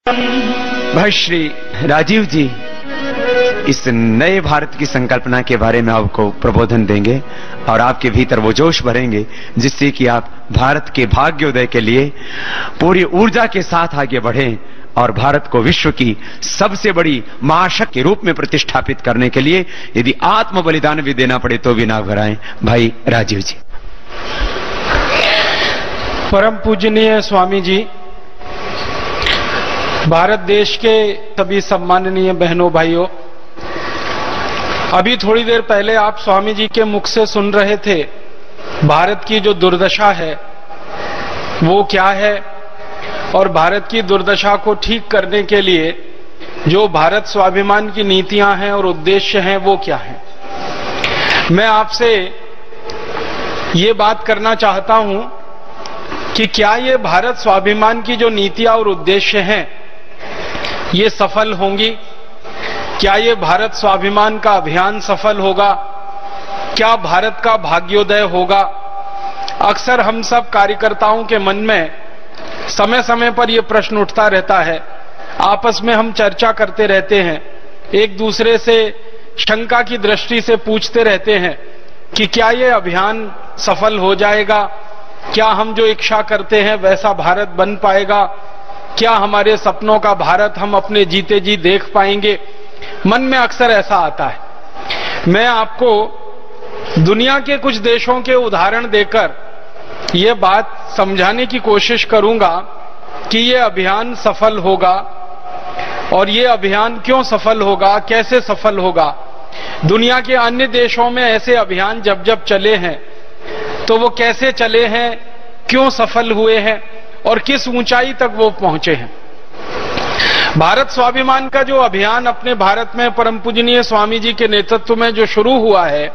भाई श्री राजीव जी इस नए भारत की संकल्पना के बारे में आपको प्रबोधन देंगे और आपके भीतर वो जोश भरेंगे जिससे कि आप भारत के भाग्योदय के लिए पूरी ऊर्जा के साथ आगे बढ़ें और भारत को विश्व की सबसे बड़ी महाशक्ति के रूप में प्रतिष्ठापित करने के लिए यदि आत्म बलिदान भी देना पड़े तो भी ना घबराएं। भाई राजीव जी। परम पूजनीय स्वामी जी, भारत देश के सभी सम्माननीय बहनों भाइयों, अभी थोड़ी देर पहले आप स्वामी जी के मुख से सुन रहे थे भारत की जो दुर्दशा है वो क्या है और भारत की दुर्दशा को ठीक करने के लिए जो भारत स्वाभिमान की नीतियां हैं और उद्देश्य हैं वो क्या है। मैं आपसे ये बात करना चाहता हूं कि क्या ये भारत स्वाभिमान की जो नीतियां और उद्देश्य हैं ये सफल होंगी? क्या ये भारत स्वाभिमान का अभियान सफल होगा? क्या भारत का भाग्योदय होगा? अक्सर हम सब कार्यकर्ताओं के मन में समय समय पर यह प्रश्न उठता रहता है। आपस में हम चर्चा करते रहते हैं, एक दूसरे से शंका की दृष्टि से पूछते रहते हैं कि क्या ये अभियान सफल हो जाएगा? क्या हम जो इच्छा करते हैं वैसा भारत बन पाएगा? क्या हमारे सपनों का भारत हम अपने जीते जी देख पाएंगे? मन में अक्सर ऐसा आता है। मैं आपको दुनिया के कुछ देशों के उदाहरण देकर ये बात समझाने की कोशिश करूंगा कि ये अभियान सफल होगा और ये अभियान क्यों सफल होगा, कैसे सफल होगा। दुनिया के अन्य देशों में ऐसे अभियान जब जब चले हैं तो वो कैसे चले हैं, क्यों सफल हुए हैं और किस ऊंचाई तक वो पहुंचे हैं। भारत स्वाभिमान का जो अभियान अपने भारत में परम पूजनीय स्वामी जी के नेतृत्व में जो शुरू हुआ है,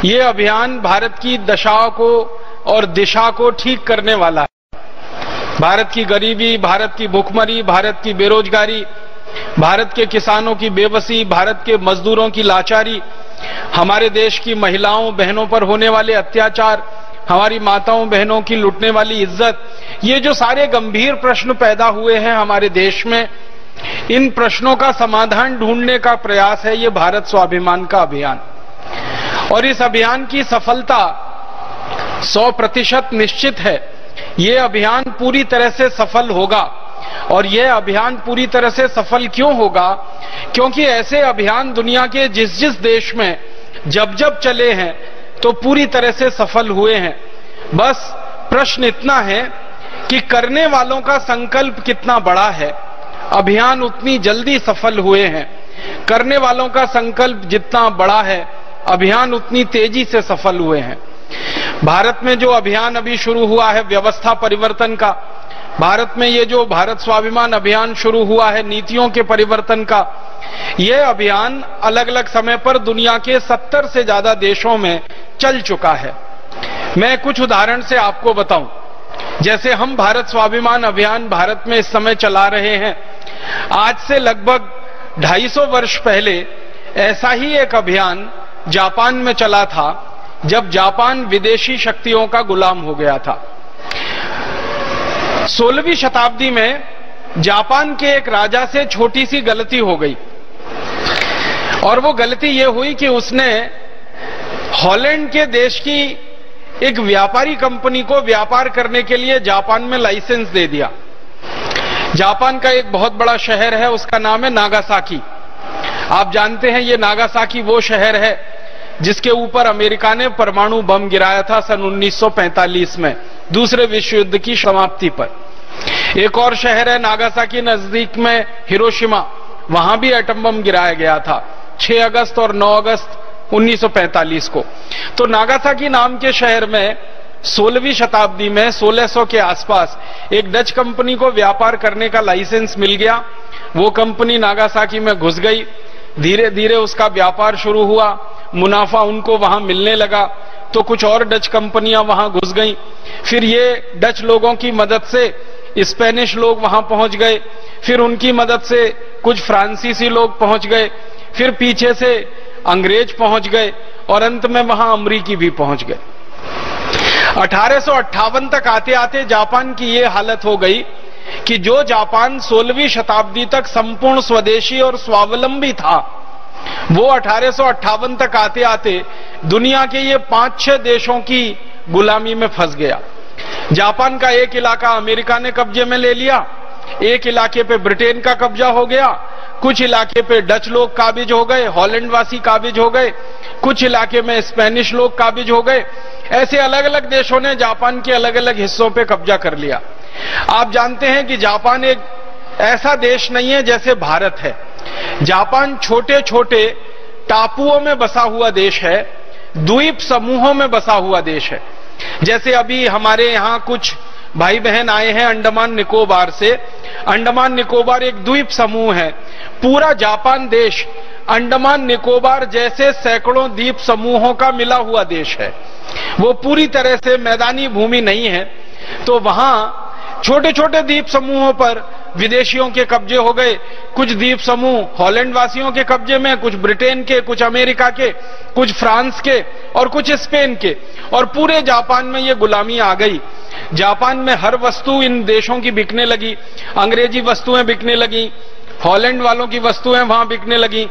ये अभियान भारत की दशा को और दिशा को ठीक करने वाला है। भारत की गरीबी, भारत की भूखमरी, भारत की बेरोजगारी, भारत के किसानों की बेबसी, भारत के मजदूरों की लाचारी, हमारे देश की महिलाओं बहनों पर होने वाले अत्याचार, हमारी माताओं बहनों की लुटने वाली इज्जत, ये जो सारे गंभीर प्रश्न पैदा हुए हैं हमारे देश में, इन प्रश्नों का समाधान ढूंढने का प्रयास है ये भारत स्वाभिमान का अभियान। और इस अभियान की सफलता 100% निश्चित है। ये अभियान पूरी तरह से सफल होगा। और यह अभियान पूरी तरह से सफल क्यों होगा? क्योंकि ऐसे अभियान दुनिया के जिस जिस देश में जब जब चले हैं तो पूरी तरह से सफल हुए हैं। बस प्रश्न इतना है कि करने वालों का संकल्प कितना बड़ा है। अभियान उतनी जल्दी सफल हुए हैं। करने वालों का संकल्प जितना बड़ा है, अभियान उतनी तेजी से सफल हुए हैं। भारत में जो अभियान अभी शुरू हुआ है व्यवस्था परिवर्तन का, भारत में ये जो भारत स्वाभिमान अभियान शुरू हुआ है नीतियों के परिवर्तन का, ये अभियान अलग अलग समय पर दुनिया के 70 से ज्यादा देशों में चल चुका है। मैं कुछ उदाहरण से आपको बताऊं। जैसे हम भारत स्वाभिमान अभियान भारत में इस समय चला रहे हैं, आज से लगभग 250 वर्ष पहले ऐसा ही एक अभियान जापान में चला था जब जापान विदेशी शक्तियों का गुलाम हो गया था। 16वीं शताब्दी में जापान के एक राजा से छोटी सी गलती हो गई और वो गलती ये हुई कि उसने हॉलैंड के देश की एक व्यापारी कंपनी को व्यापार करने के लिए जापान में लाइसेंस दे दिया। जापान का एक बहुत बड़ा शहर है, उसका नाम है नागासाकी। आप जानते हैं ये नागासाकी वो शहर है जिसके ऊपर अमेरिका ने परमाणु बम गिराया था सन 1945 में, दूसरे विश्व युद्ध की समाप्ति पर। एक और शहर है नागासाकी नजदीक में हिरोशिमा, वहां भी एटम बम गिराया गया था 6 अगस्त और 9 अगस्त 1945 को। तो नागासाकी नाम के शहर में 16वीं शताब्दी में 1600 के आसपास एक डच कंपनी को व्यापार करने का लाइसेंस मिल गया। वो कंपनी नागासाकी में घुस गई, धीरे धीरे उसका व्यापार शुरू हुआ, मुनाफा उनको वहां मिलने लगा तो कुछ और डच कंपनियां वहां घुस गईं। फिर ये डच लोगों की मदद से स्पेनिश लोग वहां पहुंच गए, फिर उनकी मदद से कुछ फ्रांसीसी लोग पहुंच गए, फिर पीछे से अंग्रेज पहुंच गए और अंत में वहां अमरीकी भी पहुंच गए। 1858 तक आते आते जापान की ये हालत हो गई कि जो जापान 16वीं शताब्दी तक संपूर्ण स्वदेशी और स्वावलंबी था, वो 1858 तक आते आते दुनिया के ये 5-6 देशों की गुलामी में फंस गया। जापान का एक इलाका अमेरिका ने कब्जे में ले लिया, एक इलाके पे ब्रिटेन का कब्जा हो गया, कुछ इलाके पे डच लोग काबिज हो गए, हॉलैंड वासी काबिज हो गए, कुछ इलाके में स्पेनिश लोग काबिज हो गए। ऐसे अलग अलग देशों ने जापान के अलग अलग हिस्सों पे कब्जा कर लिया। आप जानते हैं कि जापान एक ऐसा देश नहीं है जैसे भारत है। जापान छोटे छोटे टापुओं में बसा हुआ देश है, द्वीप समूहों में बसा हुआ देश है। जैसे अभी हमारे यहां कुछ भाई बहन आए हैं अंडमान निकोबार से। अंडमान निकोबार एक द्वीप समूह है। पूरा जापान देश अंडमान निकोबार जैसे सैकड़ों द्वीप समूहों का मिला हुआ देश है। वो पूरी तरह से मैदानी भूमि नहीं है, तो वहां छोटे छोटे द्वीप समूहों पर विदेशियों के कब्जे हो गए। कुछ द्वीप समूह हॉलैंड वासियों के कब्जे में, कुछ ब्रिटेन के, कुछ अमेरिका के, कुछ फ्रांस के और कुछ स्पेन के, और पूरे जापान में ये गुलामी आ गई। जापान में हर वस्तु इन देशों की बिकने लगी। अंग्रेजी वस्तुएं बिकने लगी, हॉलैंड वालों की वस्तुएं वहां बिकने लगी,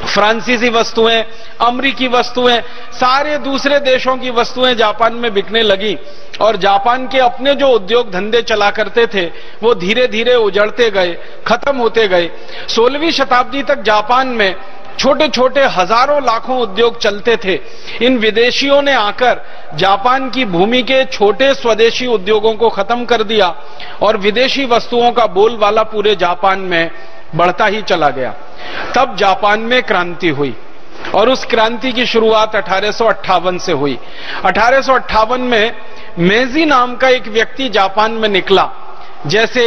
फ्रांसीसी वस्तुएं, अमरीकी वस्तुएं, सारे दूसरे देशों की वस्तुएं जापान में बिकने लगी। और जापान के अपने जो उद्योग धंधे चला करते थे वो धीरे धीरे उजड़ते गए, खत्म होते गए। 16वीं शताब्दी तक जापान में छोटे छोटे हजारों लाखों उद्योग चलते थे। इन विदेशियों ने आकर जापान की भूमि के छोटे स्वदेशी उद्योगों को खत्म कर दिया और विदेशी वस्तुओं का बोलबाला पूरे जापान में बढ़ता ही चला गया। तब जापान में क्रांति हुई और उस क्रांति की शुरुआत 1858 से हुई। 1858 में मेजी नाम का एक व्यक्ति जापान में निकला। जैसे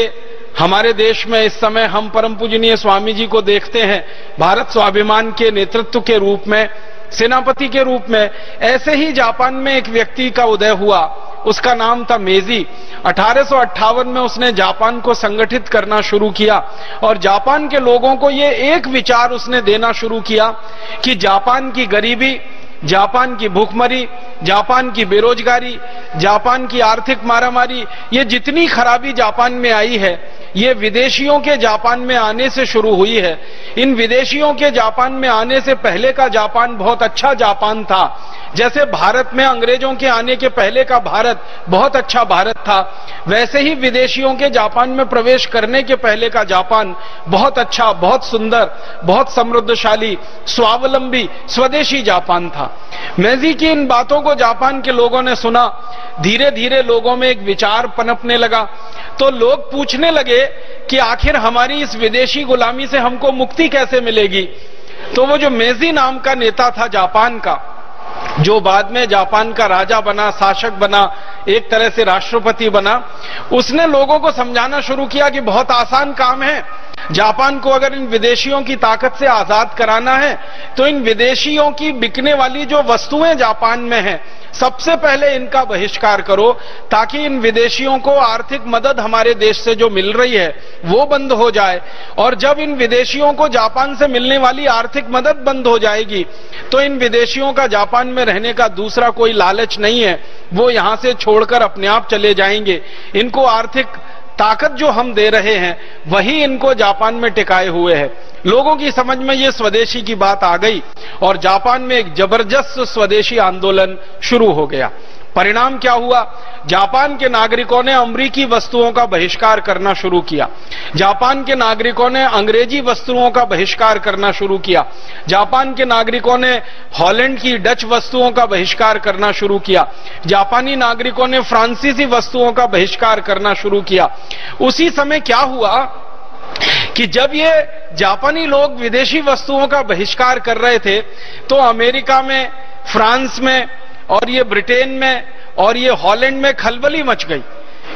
हमारे देश में इस समय हम परम पूजनीय स्वामी जी को देखते हैं भारत स्वाभिमान के नेतृत्व के रूप में, सेनापति के रूप में, ऐसे ही जापान में एक व्यक्ति का उदय हुआ। उसका नाम था मेजी। 1858 में उसने जापान को संगठित करना शुरू किया और जापान के लोगों को ये एक विचार उसने देना शुरू किया कि जापान की गरीबी, जापान की भूखमरी, जापान की बेरोजगारी, जापान की आर्थिक मारामारी, ये जितनी खराबी जापान में आई है ये विदेशियों के जापान में आने से शुरू हुई है। इन विदेशियों के जापान में आने से पहले का जापान बहुत अच्छा जापान था। जैसे भारत में अंग्रेजों के आने के पहले का भारत बहुत अच्छा भारत था, वैसे ही विदेशियों के जापान में प्रवेश करने के पहले का जापान बहुत अच्छा, बहुत सुंदर, बहुत समृद्धशाली, स्वावलंबी, स्वदेशी जापान था। मेजी की इन बातों को जापान के लोगों ने सुना। धीरे धीरे लोगों में एक विचार पनपने लगा। तो लोग पूछने लगे कि आखिर हमारी इस विदेशी गुलामी से हमको मुक्ति कैसे मिलेगी। तो वो जो मेजी नाम का नेता था जापान का, जो बाद में जापान का राजा बना, शासक बना, एक तरह से राष्ट्रपति बना, उसने लोगों को समझाना शुरू किया कि बहुत आसान काम है। जापान को अगर इन विदेशियों की ताकत से आजाद कराना है तो इन विदेशियों की बिकने वाली जो वस्तुएं जापान में हैं, सबसे पहले इनका बहिष्कार करो ताकि इन विदेशियों को आर्थिक मदद हमारे देश से जो मिल रही है वो बंद हो जाए। और जब इन विदेशियों को जापान से मिलने वाली आर्थिक मदद बंद हो जाएगी तो इन विदेशियों का जापान में रहने का दूसरा कोई लालच नहीं है, वो यहां से छोड़कर अपने आप चले जाएंगे। इनको आर्थिक ताकत जो हम दे रहे हैं वही इनको जापान में टिकाए हुए है। लोगों की समझ में ये स्वदेशी की बात आ गई और जापान में एक जबरदस्त स्वदेशी आंदोलन शुरू हो गया। परिणाम क्या हुआ? जापान के नागरिकों ने अमेरिकी वस्तुओं का बहिष्कार करना शुरू किया। जापान के नागरिकों ने अंग्रेजी वस्तुओं का बहिष्कार करना शुरू किया। जापान के नागरिकों ने हॉलैंड की, डच वस्तुओं का बहिष्कार करना शुरू किया। जापानी नागरिकों ने फ्रांसीसी वस्तुओं का बहिष्कार करना शुरू किया। उसी समय क्या हुआ कि जब ये जापानी लोग विदेशी वस्तुओं का बहिष्कार कर रहे थे तो अमेरिका में, फ्रांस में और ये ब्रिटेन में और ये हॉलैंड में खलबली मच गई।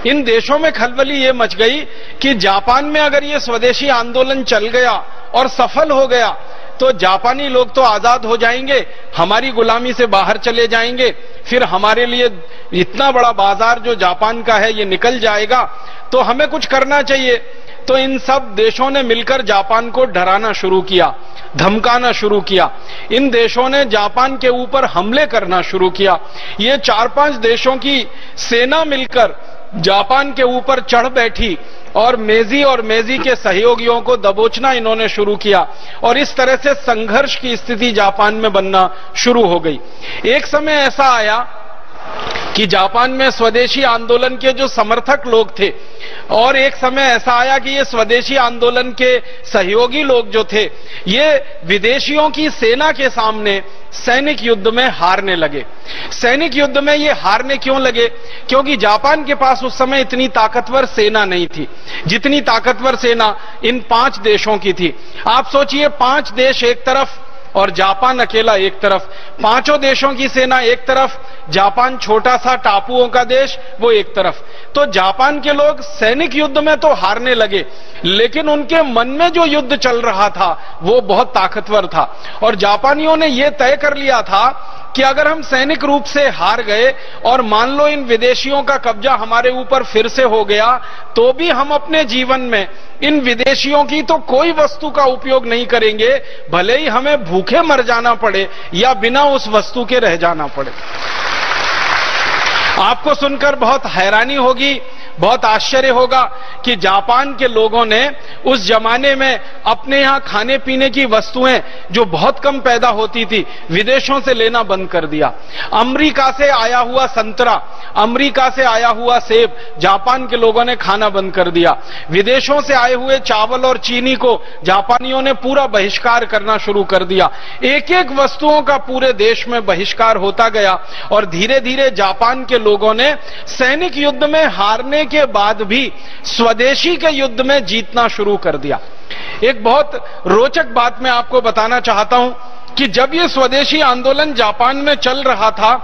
इन देशों में खलबली ये मच गई कि जापान में अगर ये स्वदेशी आंदोलन चल गया और सफल हो गया तो जापानी लोग तो आजाद हो जाएंगे, हमारी गुलामी से बाहर चले जाएंगे, फिर हमारे लिए इतना बड़ा बाजार जो जापान का है ये निकल जाएगा, तो हमें कुछ करना चाहिए। तो इन सब देशों ने मिलकर जापान को डराना शुरू किया, धमकाना शुरू किया। इन देशों ने जापान के ऊपर हमले करना शुरू किया। ये 4-5 देशों की सेना मिलकर जापान के ऊपर चढ़ बैठी और मेजी के सहयोगियों को दबोचना इन्होंने शुरू किया और इस तरह से संघर्ष की स्थिति जापान में बनना शुरू हो गई। एक समय ऐसा आया कि जापान में स्वदेशी आंदोलन के जो समर्थक लोग थे और एक समय ऐसा आया कि ये स्वदेशी आंदोलन के सहयोगी लोग जो थे ये विदेशियों की सेना के सामने सैनिक युद्ध में हारने लगे। सैनिक युद्ध में ये हारने क्यों लगे? क्योंकि जापान के पास उस समय इतनी ताकतवर सेना नहीं थी जितनी ताकतवर सेना इन 5 देशों की थी। आप सोचिए 5 देश एक तरफ और जापान अकेला एक तरफ, 5 देशों की सेना एक तरफ, जापान छोटा सा टापुओं का देश वो एक तरफ। तो जापान के लोग सैनिक युद्ध में तो हारने लगे लेकिन उनके मन में जो युद्ध चल रहा था वो बहुत ताकतवर था और जापानियों ने यह तय कर लिया था कि अगर हम सैनिक रूप से हार गए और मान लो इन विदेशियों का कब्जा हमारे ऊपर फिर से हो गया तो भी हम अपने जीवन में इन विदेशियों की तो कोई वस्तु का उपयोग नहीं करेंगे, भले ही हमें भूखे मर जाना पड़े या बिना उस वस्तु के रह जाना पड़े। आपको सुनकर बहुत हैरानी होगी, बहुत आश्चर्य होगा कि जापान के लोगों ने उस जमाने में अपने यहां खाने पीने की वस्तुएं जो बहुत कम पैदा होती थी विदेशों से लेना बंद कर दिया। अमेरिका से आया हुआ संतरा, अमेरिका से आया हुआ सेब जापान के लोगों ने खाना बंद कर दिया। विदेशों से आए हुए चावल और चीनी को जापानियों ने पूरा बहिष्कार करना शुरू कर दिया। एक एक वस्तुओं का पूरे देश में बहिष्कार होता गया और धीरे धीरे जापान के लोगों ने सैनिक युद्ध में हारने के बाद भी स्वदेशी के युद्ध में जीतना शुरू कर दिया। एक बहुत रोचक बात मैं आपको बताना चाहता हूं कि जब ये स्वदेशी आंदोलन जापान में चल रहा था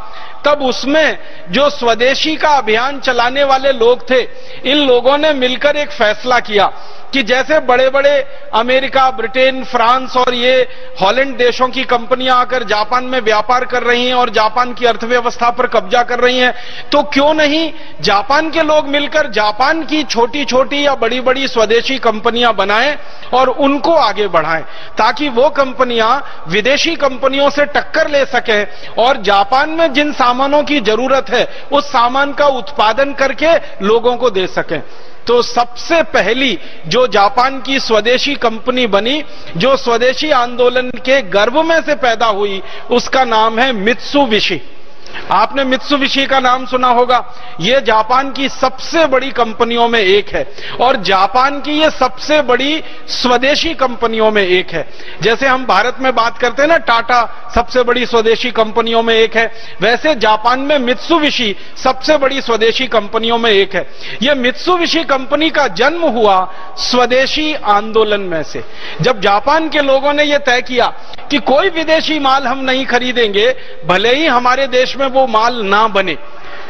तब उसमें जो स्वदेशी का अभियान चलाने वाले लोग थे इन लोगों ने मिलकर एक फैसला किया कि जैसे बड़े बड़े अमेरिका, ब्रिटेन, फ्रांस और ये हॉलैंड देशों की कंपनियां आकर जापान में व्यापार कर रही हैं और जापान की अर्थव्यवस्था पर कब्जा कर रही हैं, तो क्यों नहीं जापान के लोग मिलकर जापान की छोटी छोटी या बड़ी बड़ी स्वदेशी कंपनियां बनाएं और उनको आगे बढ़ाएं ताकि वो कंपनियां विदेशी कंपनियों से टक्कर ले सकें और जापान में जिन सामानों की जरूरत है उस सामान का उत्पादन करके लोगों को दे सकें। तो सबसे पहली जो जापान की स्वदेशी कंपनी बनी, जो स्वदेशी आंदोलन के गर्भ में से पैदा हुई, उसका नाम है मित्सुबिशी। आपने मित्सुबिशी का नाम सुना होगा। यह जापान की सबसे बड़ी कंपनियों में एक है और जापान की यह सबसे बड़ी स्वदेशी कंपनियों में एक है। जैसे हम भारत में बात करते हैं ना, टाटा सबसे बड़ी स्वदेशी कंपनियों में एक है, वैसे जापान में मित्सुबिशी सबसे बड़ी स्वदेशी कंपनियों में एक है। यह मित्सुबिशी कंपनी का जन्म हुआ स्वदेशी आंदोलन में से। जब जापान के लोगों ने यह तय किया कि कोई विदेशी माल हम नहीं खरीदेंगे, भले ही हमारे देश में वो माल ना बने,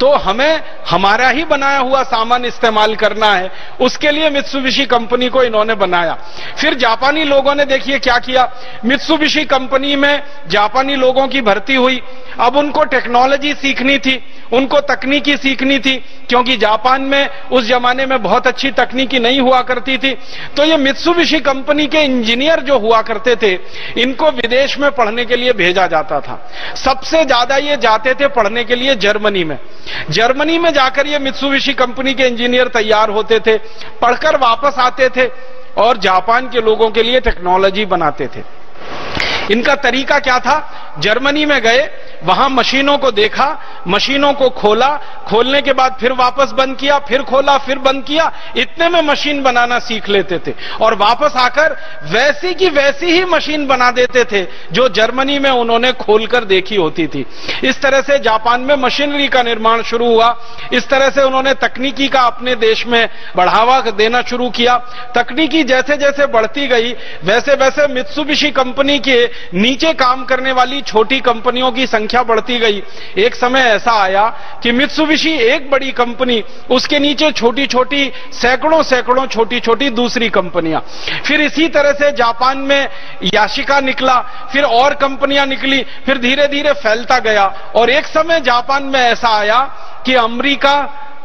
तो हमें हमारा ही बनाया हुआ सामान इस्तेमाल करना है, उसके लिए मित्सुबिशी कंपनी को इन्होंने बनाया। फिर जापानी लोगों ने देखिए क्या किया, मित्सुबिशी कंपनी में जापानी लोगों की भर्ती हुई। अब उनको टेक्नोलॉजी सीखनी थी, उनको तकनीकी सीखनी थी, क्योंकि जापान में उस जमाने में बहुत अच्छी तकनीकी नहीं हुआ करती थी। तो ये मित्सुबिशी कंपनी के इंजीनियर जो हुआ करते थे, इनको विदेश में पढ़ने के लिए भेजा जाता था। सबसे ज्यादा ये जाते थे पढ़ने के लिए जर्मनी में। जर्मनी में जाकर ये मित्सुबिशी कंपनी के इंजीनियर तैयार होते थे, पढ़कर वापस आते थे और जापान के लोगों के लिए टेक्नोलॉजी बनाते थे। इनका तरीका क्या था, जर्मनी में गए, वहां मशीनों को देखा, मशीनों को खोला, खोलने के बाद फिर वापस बंद किया, फिर खोला, फिर बंद किया, इतने में मशीन बनाना सीख लेते थे और वापस आकर वैसी की वैसी ही मशीन बना देते थे जो जर्मनी में उन्होंने खोलकर देखी होती थी। इस तरह से जापान में मशीनरी का निर्माण शुरू हुआ। इस तरह से उन्होंने तकनीकी का अपने देश में बढ़ावा देना शुरू किया। तकनीकी जैसे जैसे बढ़ती गई वैसे वैसे मित्सुबिशी कंपनी के नीचे काम करने वाली छोटी कंपनियों की संख्या बढ़ती गई। एक समय ऐसा आया कि मित्सुबिशी एक बड़ी कंपनी, उसके नीचे छोटी छोटी सैकड़ों सैकड़ों छोटी छोटी दूसरी कंपनियां। फिर इसी तरह से जापान में याशिका निकला, फिर और कंपनियां निकली, फिर धीरे धीरे फैलता गया और एक समय जापान में ऐसा आया कि अमेरिका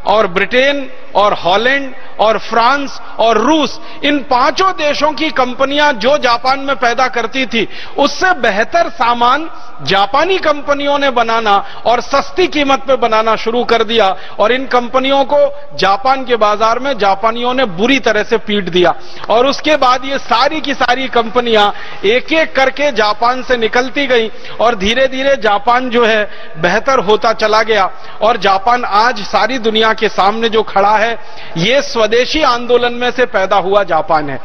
और ब्रिटेन और हॉलैंड और फ्रांस और रूस, इन पांचों देशों की कंपनियां जो जापान में पैदा करती थी, उससे बेहतर सामान जापानी कंपनियों ने बनाना और सस्ती कीमत पे बनाना शुरू कर दिया। और इन कंपनियों को जापान के बाजार में जापानियों ने बुरी तरह से पीट दिया। और उसके बाद ये सारी की सारी कंपनियां एक एक करके जापान से निकलती गई और धीरे धीरे जापान जो है बेहतर होता चला गया। और जापान आज सारी दुनिया के सामने जो खड़ा है, ये स्वदेशी आंदोलन में से पैदा हुआ जापान है।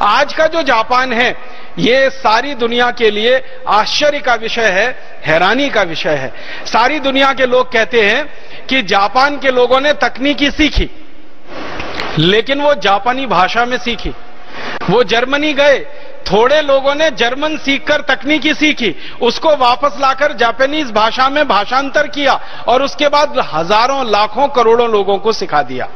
आज का जो जापान है, ये सारी दुनिया के लिए आश्चर्य का विषय है, हैरानी का विषय है। सारी दुनिया के लोग कहते हैं कि जापान के लोगों ने तकनीकी सीखी, लेकिन वो जापानी भाषा में सीखी। वो जर्मनी गए, थोड़े लोगों ने जर्मन सीखकर तकनीकी सीखी, उसको वापस लाकर जापानीज भाषा में भाषांतर किया और उसके बाद हजारों लाखों करोड़ों लोगों को सिखा दिया।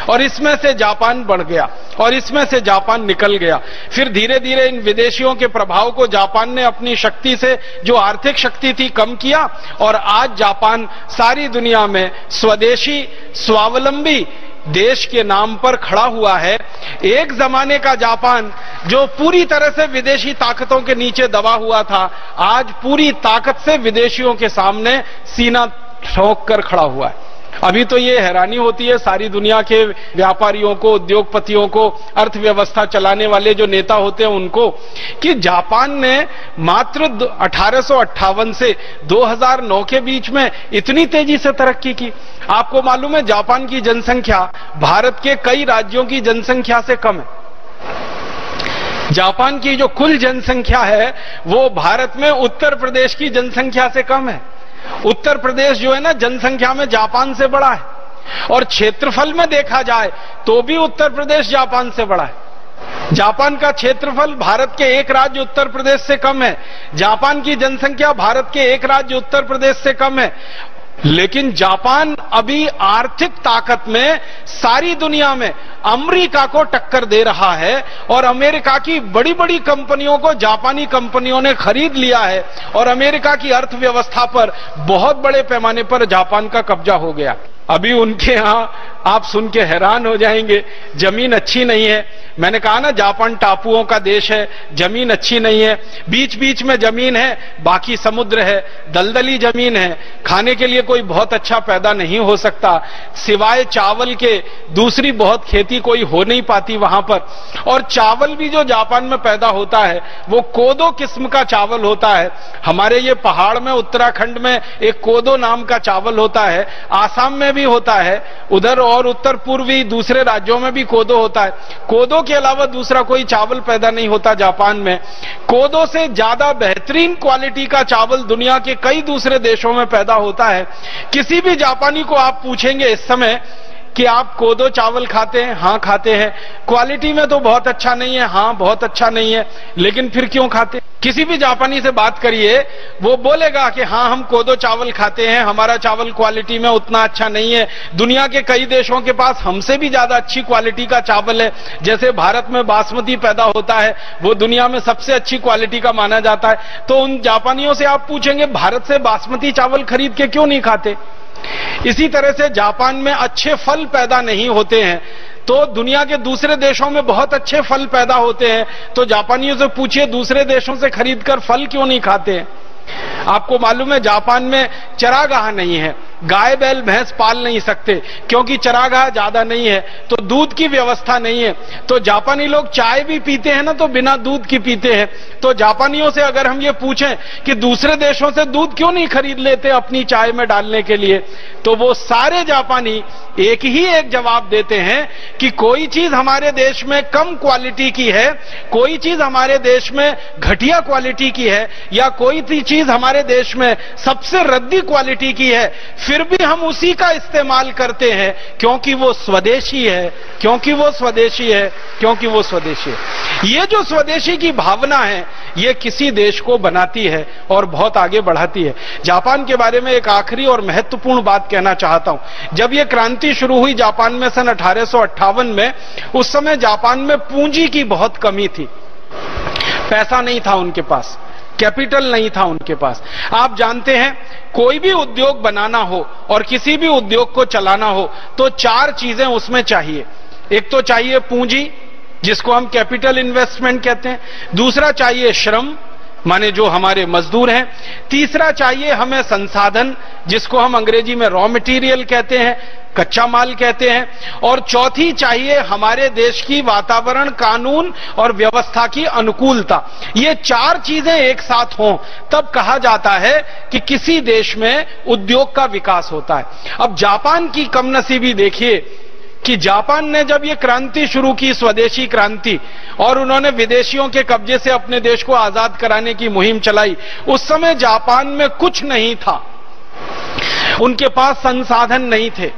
और इसमें से जापान बढ़ गया और इसमें से जापान निकल गया। फिर धीरे धीरे इन विदेशियों के प्रभाव को जापान ने अपनी शक्ति से, जो आर्थिक शक्ति थी, कम किया और आज जापान सारी दुनिया में स्वदेशी स्वावलंबी देश के नाम पर खड़ा हुआ है। एक जमाने का जापान जो पूरी तरह से विदेशी ताकतों के नीचे दबा हुआ था, आज पूरी ताकत से विदेशियों के सामने सीना ठोक कर खड़ा हुआ है। अभी तो ये हैरानी होती है सारी दुनिया के व्यापारियों को, उद्योगपतियों को, अर्थव्यवस्था चलाने वाले जो नेता होते हैं उनको, कि जापान ने मात्र 1858 से 2009 के बीच में इतनी तेजी से तरक्की की। आपको मालूम है जापान की जनसंख्या भारत के कई राज्यों की जनसंख्या से कम है। जापान की जो कुल जनसंख्या है वो भारत में उत्तर प्रदेश की जनसंख्या से कम है। उत्तर प्रदेश जो है ना, जनसंख्या में जापान से बड़ा है और क्षेत्रफल में देखा जाए तो भी उत्तर प्रदेश जापान से बड़ा है। जापान का क्षेत्रफल भारत के एक राज्य उत्तर प्रदेश से कम है। जापान की जनसंख्या भारत के एक राज्य उत्तर प्रदेश से कम है। लेकिन जापान अभी आर्थिक ताकत में सारी दुनिया में अमेरिका को टक्कर दे रहा है और अमेरिका की बड़ी बड़ी कंपनियों को जापानी कंपनियों ने खरीद लिया है और अमेरिका की अर्थव्यवस्था पर बहुत बड़े पैमाने पर जापान का कब्जा हो गया। अभी उनके यहां आप सुन के हैरान हो जाएंगे, जमीन अच्छी नहीं है। मैंने कहा ना, जापान टापुओं का देश है, जमीन अच्छी नहीं है। बीच बीच में जमीन है, बाकी समुद्र है, दलदली जमीन है, खाने के लिए कोई बहुत अच्छा पैदा नहीं हो सकता। सिवाय चावल के दूसरी बहुत खेती कोई हो नहीं पाती वहां पर। और चावल भी जो जापान में पैदा होता है वो कोदो किस्म का चावल होता है। हमारे ये पहाड़ में उत्तराखंड में एक कोदो नाम का चावल होता है, आसाम में भी होता है, उधर और उत्तर पूर्वी दूसरे राज्यों में भी कोदो होता है। कोदो के अलावा दूसरा कोई चावल पैदा नहीं होता जापान में। कोदो से ज्यादा बेहतरीन क्वालिटी का चावल दुनिया के कई दूसरे देशों में पैदा होता है। किसी भी जापानी को आप पूछेंगे इस समय कि आप कोदो चावल खाते हैं? हाँ खाते हैं। क्वालिटी में तो बहुत अच्छा नहीं है, हाँ बहुत अच्छा नहीं है, लेकिन फिर क्यों खाते? किसी भी जापानी से बात करिए, वो बोलेगा कि हाँ हम कोदो चावल खाते हैं, हमारा चावल क्वालिटी में उतना अच्छा नहीं है। दुनिया के कई देशों के पास हमसे भी ज्यादा अच्छी क्वालिटी का चावल है। जैसे भारत में बासमती पैदा होता है, वो दुनिया में सबसे अच्छी क्वालिटी का माना जाता है। तो उन जापानियों से आप पूछेंगे भारत से बासमती चावल खरीद के क्यों नहीं खाते? इसी तरह से जापान में अच्छे फल पैदा नहीं होते हैं तो दुनिया के दूसरे देशों में बहुत अच्छे फल पैदा होते हैं। तो जापानियों से पूछिए दूसरे देशों से खरीदकर फल क्यों नहीं खाते हैं? आपको मालूम है जापान में चरागाह नहीं है, गाय बैल भैंस पाल नहीं सकते क्योंकि चरागाह ज्यादा नहीं है, तो दूध की व्यवस्था नहीं है। तो जापानी लोग चाय भी पीते हैं ना तो बिना दूध की पीते हैं। तो जापानियों से अगर हम ये पूछें कि दूसरे देशों से दूध क्यों नहीं खरीद लेते अपनी चाय में डालने के लिए, तो वो सारे जापानी एक ही एक जवाब देते हैं कि कोई चीज हमारे देश में कम क्वालिटी की है, कोई चीज हमारे देश में घटिया क्वालिटी की है, या कोई चीज हमारे देश में सबसे रद्दी क्वालिटी की है, फिर भी हम उसी का इस्तेमाल करते हैं क्योंकि वो स्वदेशी है, क्योंकि वो स्वदेशी है, क्योंकि वो स्वदेशी है। ये जो स्वदेशी की भावना है ये किसी देश को बनाती है और बहुत आगे बढ़ाती है। जापान के बारे में एक आखिरी और महत्वपूर्ण बात कहना चाहता हूं। जब ये क्रांति शुरू हुई जापान में सन 1858 में, उस समय जापान में पूंजी की बहुत कमी थी, पैसा नहीं था उनके पास। कैपिटल नहीं था उनके पास। आप जानते हैं कोई भी उद्योग बनाना हो और किसी भी उद्योग को चलाना हो तो 4 चीजें उसमें चाहिए। एक तो चाहिए पूंजी, जिसको हम कैपिटल इन्वेस्टमेंट कहते हैं। दूसरा चाहिए श्रम, माने जो हमारे मजदूर हैं। तीसरा चाहिए हमें संसाधन, जिसको हम अंग्रेजी में रॉ मटेरियल कहते हैं, कच्चा माल कहते हैं। और चौथी चाहिए हमारे देश की वातावरण, कानून और व्यवस्था की अनुकूलता। ये 4 चीजें एक साथ हों तब कहा जाता है कि किसी देश में उद्योग का विकास होता है। अब जापान की कमनसीबी देखिए कि जापान ने जब ये क्रांति शुरू की, स्वदेशी क्रांति, और उन्होंने विदेशियों के कब्जे से अपने देश को आजाद कराने की मुहिम चलाई, उस समय जापान में कुछ नहीं था, उनके पास संसाधन नहीं थे।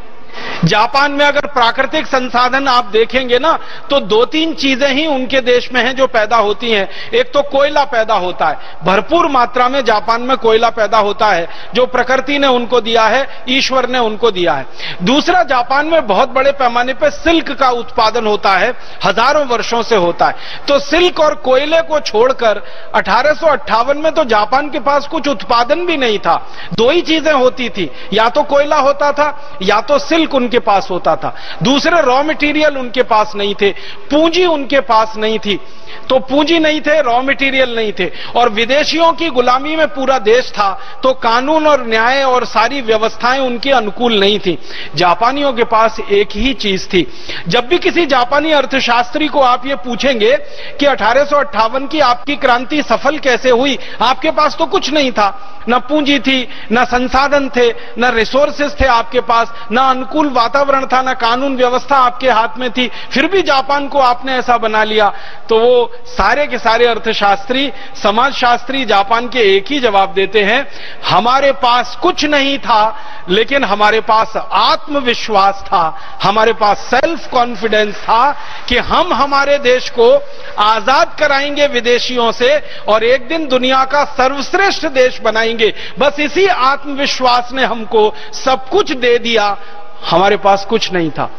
जापान में अगर प्राकृतिक संसाधन आप देखेंगे ना तो 2-3 चीजें ही उनके देश में हैं जो पैदा होती हैं। एक तो कोयला पैदा होता है, भरपूर मात्रा में जापान में कोयला पैदा होता है जो प्रकृति ने उनको दिया है, ईश्वर ने उनको दिया है। दूसरा, जापान में बहुत बड़े पैमाने पर सिल्क का उत्पादन होता है, हजारों वर्षों से होता है। तो सिल्क और कोयले को छोड़कर 1858 में तो जापान के पास कुछ उत्पादन भी नहीं था। 2 ही चीजें होती थी, या तो कोयला होता था या तो सिल्क उनके पास होता था। दूसरे रॉ मटेरियल उनके पास नहीं थे, पूंजी उनके पास नहीं थी। तो पूंजी नहीं थे, रॉ मटेरियल नहीं थे, और विदेशियों की गुलामी में पूरा देश था, तो कानून और न्याय और सारी व्यवस्थाएं उनके अनुकूल नहीं थी। जापानियों के पास एक ही चीज थी। जब भी किसी जापानी अर्थशास्त्री को आप ये पूछेंगे कि 1858 की आपकी क्रांति सफल कैसे हुई, आपके पास तो कुछ नहीं था, न पूंजी थी, न संसाधन थे, न रिसोर्सेस थे आपके पास, न अनुकूल वातावरण था, न कानून व्यवस्था आपके हाथ में थी, फिर भी जापान को आपने ऐसा बना लिया। तो वो सारे के सारे अर्थशास्त्री, समाजशास्त्री जापान के एक ही जवाब देते हैं, हमारे पास कुछ नहीं था लेकिन हमारे पास आत्मविश्वास था, हमारे पास सेल्फ कॉन्फिडेंस था कि हम हमारे देश को आजाद कराएंगे विदेशियों से और एक दिन दुनिया का सर्वश्रेष्ठ देश बनाएंगे। बस इसी आत्मविश्वास ने हमको सब कुछ दे दिया, हमारे पास कुछ नहीं था।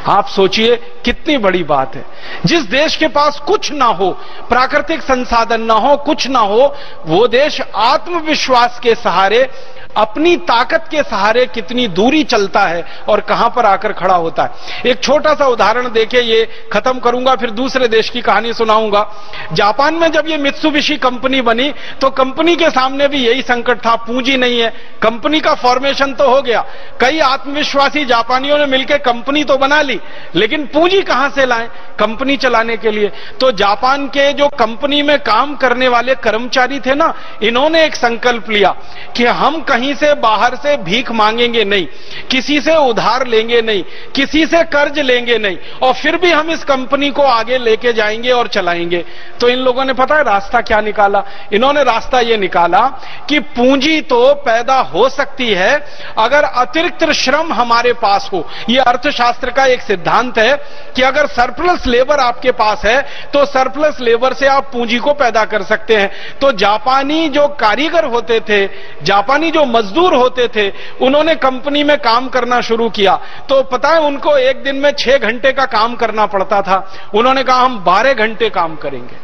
आप सोचिए कितनी बड़ी बात है। जिस देश के पास कुछ ना हो, प्राकृतिक संसाधन ना हो, कुछ ना हो, वो देश आत्मविश्वास के सहारे, अपनी ताकत के सहारे कितनी दूरी चलता है और कहां पर आकर खड़ा होता है। एक छोटा सा उदाहरण देके ये खत्म करूंगा, फिर दूसरे देश की कहानी सुनाऊंगा। जापान में जब ये मित्सुबिशी कंपनी बनी तो कंपनी के सामने भी यही संकट था, पूंजी नहीं है। कंपनी का फॉर्मेशन तो हो गया, कई आत्मविश्वासी जापानियों ने मिलकर कंपनी तो बना ली, लेकिन पूंजी कहां से लाएं कंपनी चलाने के लिए। तो जापान के जो कंपनी में काम करने वाले कर्मचारी थे ना, इन्होंने एक संकल्प लिया कि हम कहीं से बाहर से भीख मांगेंगे नहीं, किसी से उधार लेंगे नहीं, किसी से कर्ज लेंगे नहीं, और फिर भी हम इस कंपनी को आगे लेके जाएंगे और चलाएंगे। तो इन लोगों ने पता है रास्ता क्या निकाला? इन्होंने रास्ता यह निकाला कि पूंजी तो पैदा हो सकती है अगर अतिरिक्त श्रम हमारे पास हो। यह अर्थशास्त्र का एक सिद्धांत है कि अगर सरप्लस लेबर आपके पास है तो सरप्लस लेबर से आप पूंजी को पैदा कर सकते हैं। तो जापानी जो कारीगर होते थे, जापानी जो मजदूर होते थे, उन्होंने कंपनी में काम करना शुरू किया। तो पता है उनको एक दिन में 6 घंटे का काम करना पड़ता था। उन्होंने कहा हम 12 घंटे काम करेंगे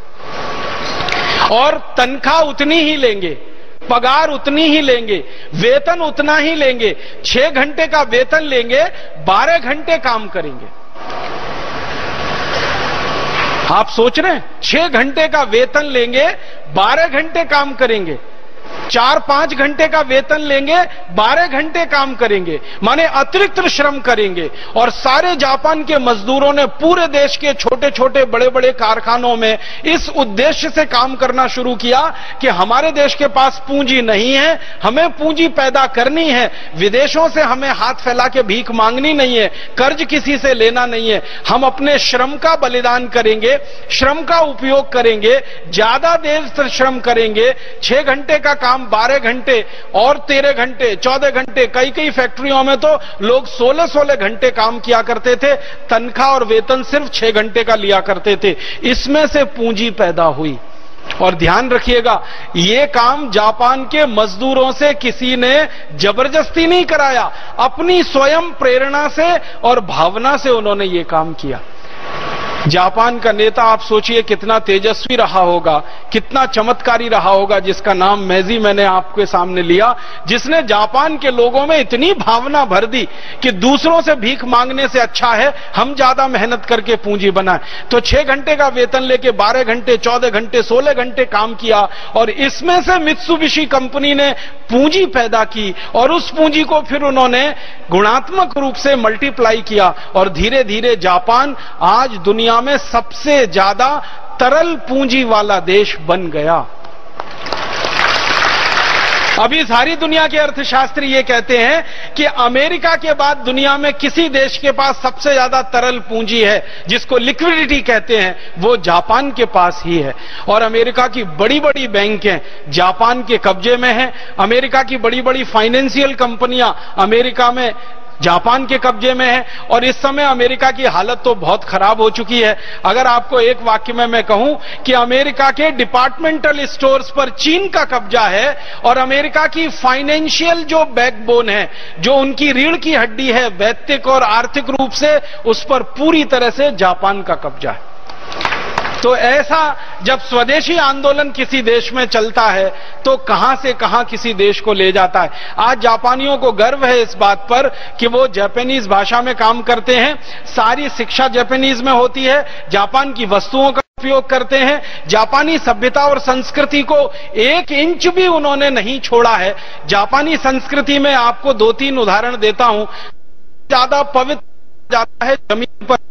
और तनख्वाह उतनी ही लेंगे, पगार उतनी ही लेंगे, वेतन उतना ही लेंगे। 6 घंटे का वेतन लेंगे, 12 घंटे काम करेंगे। आप सोच रहे हैं, 6 घंटे का वेतन लेंगे, 12 घंटे काम करेंगे, 4-5 घंटे का वेतन लेंगे, 12 घंटे काम करेंगे, माने अतिरिक्त श्रम करेंगे। और सारे जापान के मजदूरों ने पूरे देश के छोटे छोटे बड़े बड़े कारखानों में इस उद्देश्य से काम करना शुरू किया कि हमारे देश के पास पूंजी नहीं है, हमें पूंजी पैदा करनी है, विदेशों से हमें हाथ फैला के भीख मांगनी नहीं है, कर्ज किसी से लेना नहीं है, हम अपने श्रम का बलिदान करेंगे, श्रम का उपयोग करेंगे, ज्यादा देर तक श्रम करेंगे। 6 घंटे का काम 12 घंटे और 13 घंटे, 14 घंटे, कई कई फैक्ट्रियों में तो लोग 16-16 घंटे काम किया करते थे, तनख्वाह और वेतन सिर्फ 6 घंटे का लिया करते थे। इसमें से पूंजी पैदा हुई। और ध्यान रखिएगा, ये काम जापान के मजदूरों से किसी ने जबरदस्ती नहीं कराया, अपनी स्वयं प्रेरणा से और भावना से उन्होंने ये काम किया। जापान का नेता आप सोचिए कितना तेजस्वी रहा होगा, कितना चमत्कारी रहा होगा, जिसका नाम मेजी मैंने आपके सामने लिया, जिसने जापान के लोगों में इतनी भावना भर दी कि दूसरों से भीख मांगने से अच्छा है हम ज्यादा मेहनत करके पूंजी बनाएं। तो 6 घंटे का वेतन लेके 12 घंटे, 14 घंटे, 16 घंटे काम किया और इसमें से मित्सुबिशी कंपनी ने पूंजी पैदा की और उस पूंजी को फिर उन्होंने गुणात्मक रूप से मल्टीप्लाई किया और धीरे धीरे जापान आज दुनिया में सबसे ज्यादा तरल पूंजी वाला देश बन गया। अभी सारी दुनिया के अर्थशास्त्री ये कहते हैं कि अमेरिका के बाद दुनिया में किसी देश के पास सबसे ज्यादा तरल पूंजी है, जिसको लिक्विडिटी कहते हैं, वो जापान के पास ही है। और अमेरिका की बड़ी बड़ी बैंकें जापान के कब्जे में हैं। अमेरिका की बड़ी बड़ी फाइनेंशियल कंपनियां अमेरिका में जापान के कब्जे में है और इस समय अमेरिका की हालत तो बहुत खराब हो चुकी है। अगर आपको एक वाक्य में मैं कहूं कि अमेरिका के डिपार्टमेंटल स्टोर्स पर चीन का कब्जा है और अमेरिका की फाइनेंशियल जो बैकबोन है, जो उनकी रीढ़ की हड्डी है वैयक्तिक और आर्थिक रूप से, उस पर पूरी तरह से जापान का कब्जा है। तो ऐसा जब स्वदेशी आंदोलन किसी देश में चलता है तो कहां से कहां किसी देश को ले जाता है। आज जापानियों को गर्व है इस बात पर कि वो जापानीज भाषा में काम करते हैं, सारी शिक्षा जापानीज में होती है, जापान की वस्तुओं का उपयोग करते हैं, जापानी सभ्यता और संस्कृति को 1 इंच भी उन्होंने नहीं छोड़ा है। जापानी संस्कृति में आपको 2-3 उदाहरण देता हूं। ज्यादा पवित्र जाता है जमीन पर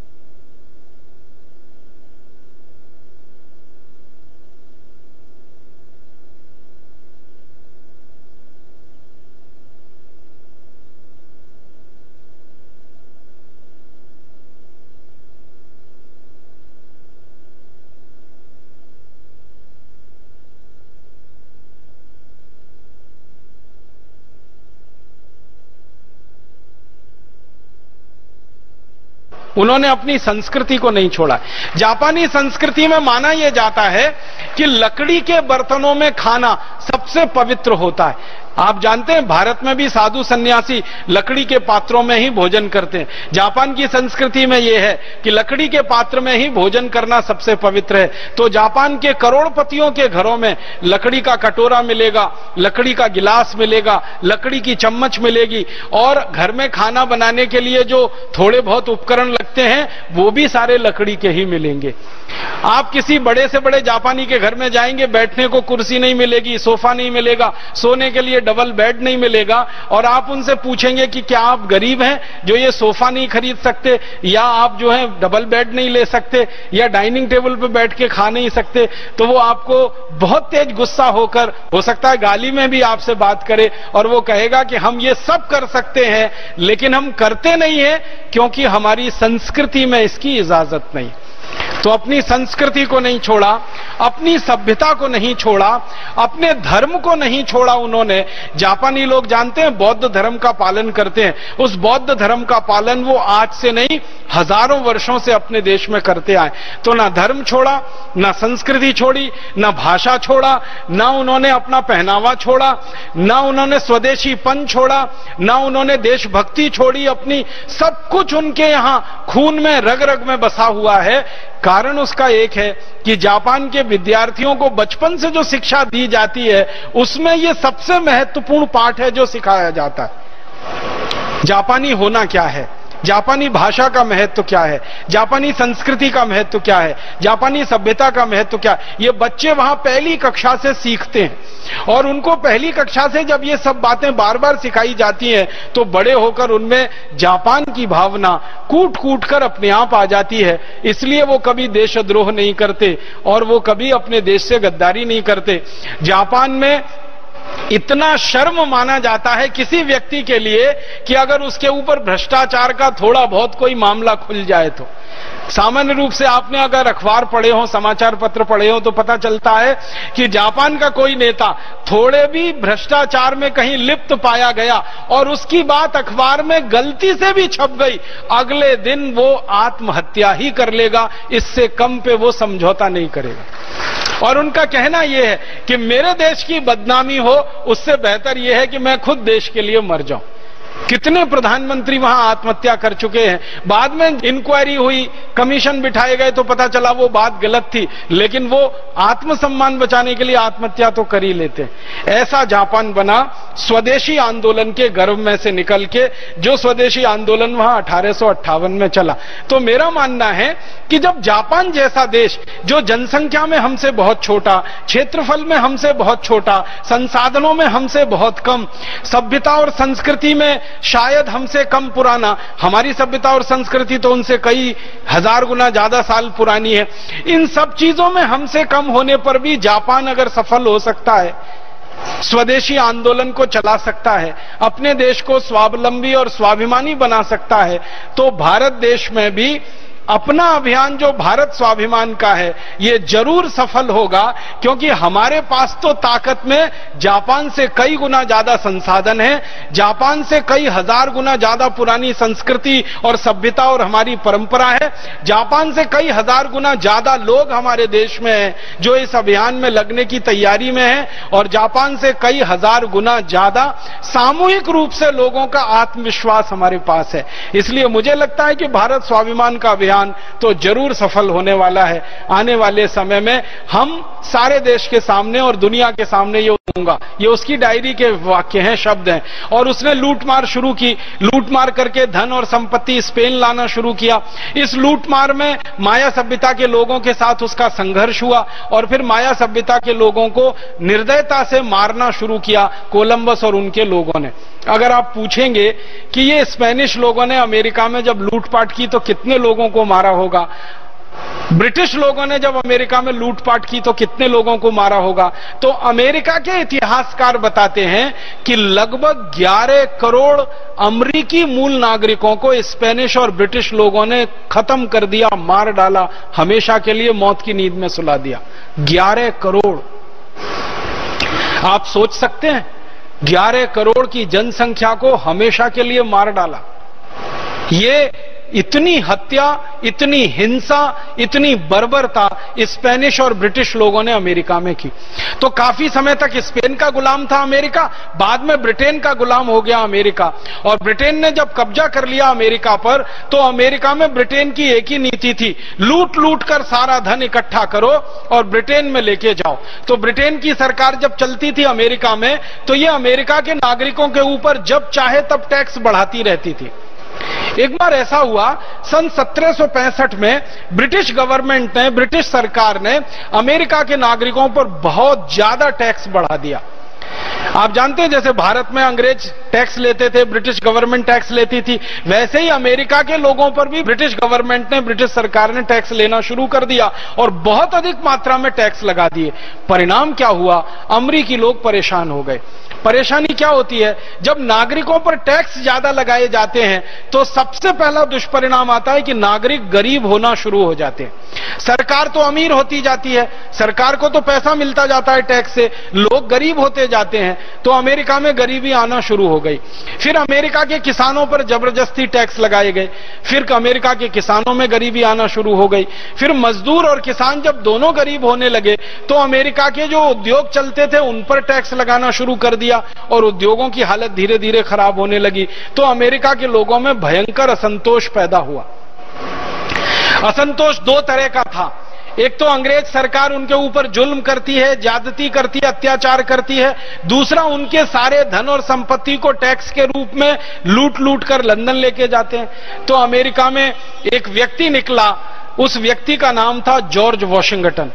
उन्होंने अपनी संस्कृति को नहीं छोड़ा। जापानी संस्कृति में माना यह जाता है कि लकड़ी के बर्तनों में खाना सबसे पवित्र होता है। आप जानते हैं भारत में भी साधु सन्यासी लकड़ी के पात्रों में ही भोजन करते हैं। जापान की संस्कृति में यह है कि लकड़ी के पात्र में ही भोजन करना सबसे पवित्र है। तो जापान के करोड़पतियों के घरों में लकड़ी का कटोरा मिलेगा, लकड़ी का गिलास मिलेगा, लकड़ी की चम्मच मिलेगी और घर में खाना बनाने के लिए जो थोड़े बहुत उपकरण लगते हैं वो भी सारे लकड़ी के ही मिलेंगे। आप किसी बड़े से बड़े जापानी के घर में जाएंगे, बैठने को कुर्सी नहीं मिलेगी, सोफा नहीं मिलेगा, सोने के लिए डबल बेड नहीं मिलेगा और आप उनसे पूछेंगे कि क्या आप गरीब हैं जो ये सोफा नहीं खरीद सकते, या आप जो है डबल बेड नहीं ले सकते, या डाइनिंग टेबल पर बैठ के खा नहीं सकते, तो वो आपको बहुत तेज गुस्सा होकर, हो सकता है गाली में भी आपसे बात करे और वो कहेगा कि हम ये सब कर सकते हैं लेकिन हम करते नहीं है क्योंकि हमारी संस्कृति में इसकी इजाजत नहीं। तो अपनी संस्कृति को नहीं छोड़ा, अपनी सभ्यता को नहीं छोड़ा, अपने धर्म को नहीं छोड़ा उन्होंने। जापानी लोग जानते हैं बौद्ध धर्म का पालन करते हैं। उस बौद्ध धर्म का पालन वो आज से नहीं हजारों वर्षों से अपने देश में करते आए। तो ना धर्म छोड़ा, ना संस्कृति छोड़ी, ना भाषा छोड़ा, ना उन्होंने अपना पहनावा छोड़ा, ना उन्होंने स्वदेशीपन छोड़ा, ना उन्होंने देशभक्ति छोड़ी अपनी। सब कुछ उनके यहां खून में रग रग में बसा हुआ है। कारण उसका एक है कि जापान के विद्यार्थियों को बचपन से जो शिक्षा दी जाती है उसमें यह सबसे महत्वपूर्ण पाठ है जो सिखाया जाता है। जापानी होना क्या है, जापानी भाषा का महत्व क्या है, जापानी संस्कृति का महत्व क्या है, जापानी सभ्यता का महत्व क्या है, ये बच्चे वहां पहली कक्षा से सीखते हैं। और उनको पहली कक्षा से जब ये सब बातें बार बार सिखाई जाती हैं तो बड़े होकर उनमें जापान की भावना कूट कूट कर अपने आप आ जाती है। इसलिए वो कभी देशद्रोह नहीं करते और वो कभी अपने देश से गद्दारी नहीं करते। जापान में इतना शर्म माना जाता है किसी व्यक्ति के लिए कि अगर उसके ऊपर भ्रष्टाचार का थोड़ा बहुत कोई मामला खुल जाए तो। सामान्य रूप से आपने अगर अखबार पढ़े हो, समाचार पत्र पढ़े हो तो पता चलता है कि जापान का कोई नेता थोड़े भी भ्रष्टाचार में कहीं लिप्त पाया गया और उसकी बात अखबार में गलती से भी छप गई, अगले दिन वो आत्महत्या ही कर लेगा, इससे कम पे वो समझौता नहीं करेगा। और उनका कहना यह है कि मेरे देश की बदनामी हो उससे बेहतर यह है कि मैं खुद देश के लिए मर जाऊं। कितने प्रधानमंत्री वहां आत्महत्या कर चुके हैं। बाद में इंक्वायरी हुई, कमीशन बिठाए गए तो पता चला वो बात गलत थी, लेकिन वो आत्मसम्मान बचाने के लिए आत्महत्या तो कर ही लेते। ऐसा जापान बना स्वदेशी आंदोलन के गर्भ में से निकल के, जो स्वदेशी आंदोलन वहां 1858 में चला। तो मेरा मानना है कि जब जापान जैसा देश, जो जनसंख्या में हमसे बहुत छोटा, क्षेत्रफल में हमसे बहुत छोटा, संसाधनों में हमसे बहुत कम, सभ्यता और संस्कृति में शायद हमसे कम पुराना, हमारी सभ्यता और संस्कृति तो उनसे कई हजार गुना ज्यादा साल पुरानी है, इन सब चीजों में हमसे कम होने पर भी जापान अगर सफल हो सकता है, स्वदेशी आंदोलन को चला सकता है, अपने देश को स्वावलंबी और स्वाभिमानी बना सकता है, तो भारत देश में भी अपना अभियान जो भारत स्वाभिमान का है ये जरूर सफल होगा, क्योंकि हमारे पास तो ताकत में जापान से कई गुना ज्यादा संसाधन है, जापान से कई हजार गुना ज्यादा पुरानी संस्कृति और सभ्यता और हमारी परंपरा है, जापान से कई हजार गुना ज्यादा लोग हमारे देश में हैं जो इस अभियान में लगने की तैयारी में हैं, और जापान से कई हजार गुना ज्यादा सामूहिक रूप से लोगों का आत्मविश्वास हमारे पास है। इसलिए मुझे लगता है कि भारत स्वाभिमान का अभियान तो जरूर सफल होने वाला है। आने वाले समय में हम सारे देश के सामने और दुनिया के सामने ये दूंगा, ये उसकी डायरी के वाक्य हैं, शब्द हैं। और उसने लूटमार शुरू की, लूटमार करके धन और संपत्ति स्पेन लाना शुरू किया। इस लूटमार में माया सभ्यता के लोगों के साथ उसका संघर्ष हुआ, और फिर माया सभ्यता के लोगों को निर्दयता से मारना शुरू किया कोलंबस और उनके लोगों ने। अगर आप पूछेंगे कि ये स्पेनिश लोगों ने अमेरिका में जब लूटपाट की तो कितने लोगों को मारा होगा, ब्रिटिश लोगों ने जब अमेरिका में लूटपाट की तो कितने लोगों को मारा होगा, तो अमेरिका के इतिहासकार बताते हैं कि लगभग 11 करोड़ अमेरिकी मूल नागरिकों को स्पेनिश और ब्रिटिश लोगों ने खत्म कर दिया, मार डाला, हमेशा के लिए मौत की नींद में सुला दिया। 11 करोड़, आप सोच सकते हैं, 11 करोड़ की जनसंख्या को हमेशा के लिए मार डाला। ये इतनी हत्या, इतनी हिंसा, इतनी बर्बरता स्पेनिश और ब्रिटिश लोगों ने अमेरिका में की। तो काफी समय तक स्पेन का गुलाम था अमेरिका, बाद में ब्रिटेन का गुलाम हो गया अमेरिका। और ब्रिटेन ने जब कब्जा कर लिया अमेरिका पर, तो अमेरिका में ब्रिटेन की एक ही नीति थी, लूट लूट कर सारा धन इकट्ठा करो और ब्रिटेन में लेके जाओ। तो ब्रिटेन की सरकार जब चलती थी अमेरिका में, तो ये अमेरिका के नागरिकों के ऊपर जब चाहे तब टैक्स बढ़ाती रहती थी। एक बार ऐसा हुआ, सन 1765 में ब्रिटिश गवर्नमेंट ने, ब्रिटिश सरकार ने अमेरिका के नागरिकों पर बहुत ज्यादा टैक्स बढ़ा दिया। आप जानते हैं जैसे भारत में अंग्रेज टैक्स लेते थे, ब्रिटिश गवर्नमेंट टैक्स लेती थी, वैसे ही अमेरिका के लोगों पर भी ब्रिटिश गवर्नमेंट ने, ब्रिटिश सरकार ने टैक्स लेना शुरू कर दिया और बहुत अधिक मात्रा में टैक्स लगा दिए। परिणाम क्या हुआ, अमेरिकी लोग परेशान हो गए। परेशानी क्या होती है, जब नागरिकों पर टैक्स ज्यादा लगाए जाते हैं तो सबसे पहला दुष्परिणाम आता है कि नागरिक गरीब होना शुरू हो जाते हैं। सरकार तो अमीर होती जाती है, सरकार को तो पैसा मिलता जाता है टैक्स से, लोग गरीब होते जाते हैं, तो अमेरिका में गरीबी आना शुरू हो गई। फिर अमेरिका के किसानों पर जबरदस्ती टैक्स लगाए गए, फिर अमेरिका के किसानों में गरीबी आना शुरू हो गई। फिर मजदूर और किसान जब दोनों गरीब होने लगे तो अमेरिका के जो उद्योग चलते थे उन पर टैक्स लगाना शुरू कर दिया और उद्योगों की हालत धीरे धीरे खराब होने लगी। तो अमेरिका के लोगों में भयंकर असंतोष पैदा हुआ। असंतोष दो तरह का था, एक तो अंग्रेज सरकार उनके ऊपर जुल्म करती है, ज्यादती करती है, अत्याचार करती है, दूसरा उनके सारे धन और संपत्ति को टैक्स के रूप में लूट लूट कर लंदन लेके जाते हैं। तो अमेरिका में एक व्यक्ति निकला, उस व्यक्ति का नाम था जॉर्ज वॉशिंगटन।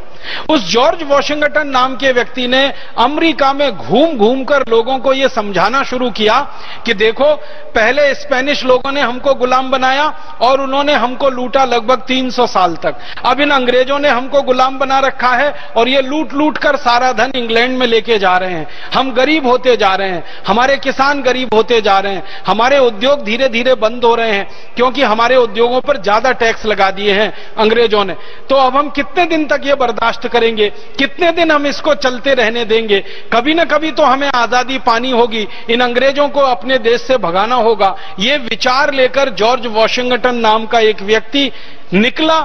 उस जॉर्ज वॉशिंगटन नाम के व्यक्ति ने अमेरिका में घूम घूम कर लोगों को यह समझाना शुरू किया कि देखो, पहले स्पेनिश लोगों ने हमको गुलाम बनाया और उन्होंने हमको लूटा लगभग 300 साल तक। अब इन अंग्रेजों ने हमको गुलाम बना रखा है और ये लूट लूट कर सारा धन इंग्लैंड में लेके जा रहे हैं। हम गरीब होते जा रहे हैं, हमारे किसान गरीब होते जा रहे हैं, हमारे उद्योग धीरे धीरे बंद हो रहे हैं क्योंकि हमारे उद्योगों पर ज्यादा टैक्स लगा दिए हैं अंग्रेजों ने। तो अब हम कितने दिन तक ये बर्दाश्त करेंगे, कितने दिन हम इसको चलते रहने देंगे? कभी ना कभी तो हमें आजादी पानी होगी, इन अंग्रेजों को अपने देश से भगाना होगा। ये विचार लेकर जॉर्ज वॉशिंगटन नाम का एक व्यक्ति निकला,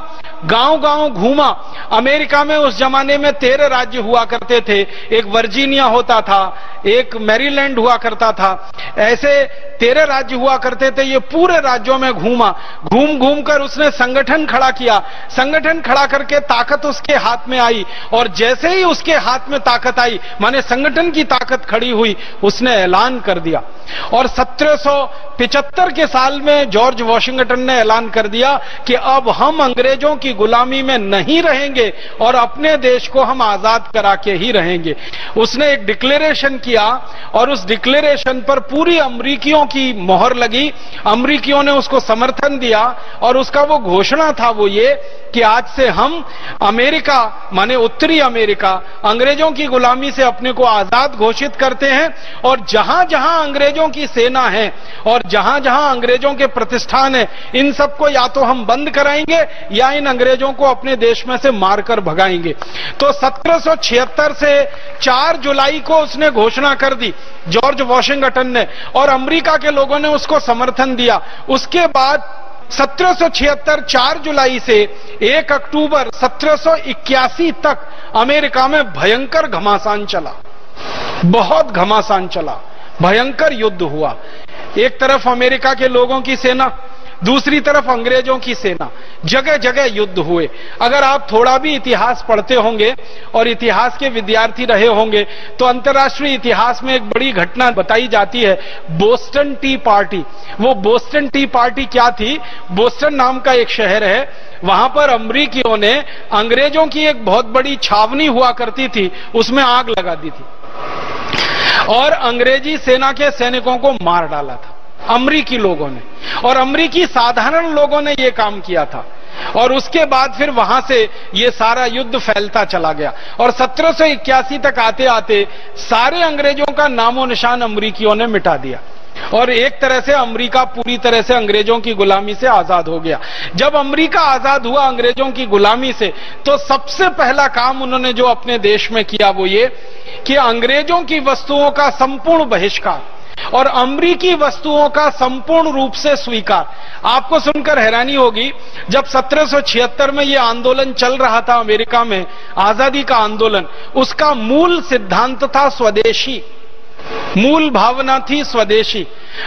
गांव-गांव घूमा। अमेरिका में उस जमाने में 13 राज्य हुआ करते थे, एक वर्जीनिया होता था, एक मैरीलैंड हुआ करता था, ऐसे 13 राज्य हुआ करते थे। ये पूरे राज्यों में घूमा, घूम घूम कर उसने संगठन खड़ा किया। संगठन खड़ा करके ताकत उसके हाथ में आई, और जैसे ही उसके हाथ में ताकत आई, माने संगठन की ताकत खड़ी हुई, उसने ऐलान कर दिया। और 1775 के साल में जॉर्ज वॉशिंगटन ने ऐलान कर दिया कि अब हम अंग्रेजों की गुलामी में नहीं रहेंगे और अपने देश को हम आजाद करा के ही रहेंगे। उसने एक डिक्लेरेशन किया और उस डिक्लेरेशन पर पूरी अमरीकियों की मोहर लगी। अमरीकियों ने उसको समर्थन दिया और उसका वो घोषणा था वो ये कि आज से हम अमेरिका माने उत्तरी अमेरिका अंग्रेजों की गुलामी से अपने को आजाद घोषित करते हैं, और जहां जहां अंग्रेजों की सेना है और जहां जहां अंग्रेजों के प्रतिष्ठान है, इन सबको या तो हम बंद कराएंगे या इन अंग्रेजों को अपने देश में से मारकर भगाएंगे। तो 1776 से 4 जुलाई को उसने घोषणा कर दी जॉर्ज वॉशिंगटन ने, और अमेरिका के लोगों ने उसको समर्थन दिया। उसके बाद 1776 4 जुलाई से 1 अक्टूबर 1781 तक अमेरिका में भयंकर घमासान चला, बहुत घमासान चला, भयंकर युद्ध हुआ। एक तरफ अमेरिका के लोगों की सेना, दूसरी तरफ अंग्रेजों की सेना, जगह जगह युद्ध हुए। अगर आप थोड़ा भी इतिहास पढ़ते होंगे और इतिहास के विद्यार्थी रहे होंगे तो अंतर्राष्ट्रीय इतिहास में एक बड़ी घटना बताई जाती है, बोस्टन टी पार्टी। वो बोस्टन टी पार्टी क्या थी? बोस्टन नाम का एक शहर है, वहां पर अमरीकियों ने अंग्रेजों की एक बहुत बड़ी छावनी हुआ करती थी, उसमें आग लगा दी थी और अंग्रेजी सेना के सैनिकों को मार डाला था अमरीकी लोगों ने, और अमरीकी साधारण लोगों ने यह काम किया था। और उसके बाद फिर वहां से ये सारा युद्ध फैलता चला गया और 1781 तक आते आते सारे अंग्रेजों का नामो निशान अमरीकियों ने मिटा दिया और एक तरह से अमेरिका पूरी तरह से अंग्रेजों की गुलामी से आजाद हो गया। जब अमेरिका आजाद हुआ अंग्रेजों की गुलामी से, तो सबसे पहला काम उन्होंने जो अपने देश में किया वो ये कि अंग्रेजों की वस्तुओं का संपूर्ण बहिष्कार और अमरीकी वस्तुओं का संपूर्ण रूप से स्वीकार। आपको सुनकर हैरानी होगी, जब 1776 में यह आंदोलन चल रहा था अमेरिका में, आजादी का आंदोलन, उसका मूल सिद्धांत था स्वदेशी, मूल भावना थी स्वदेशी।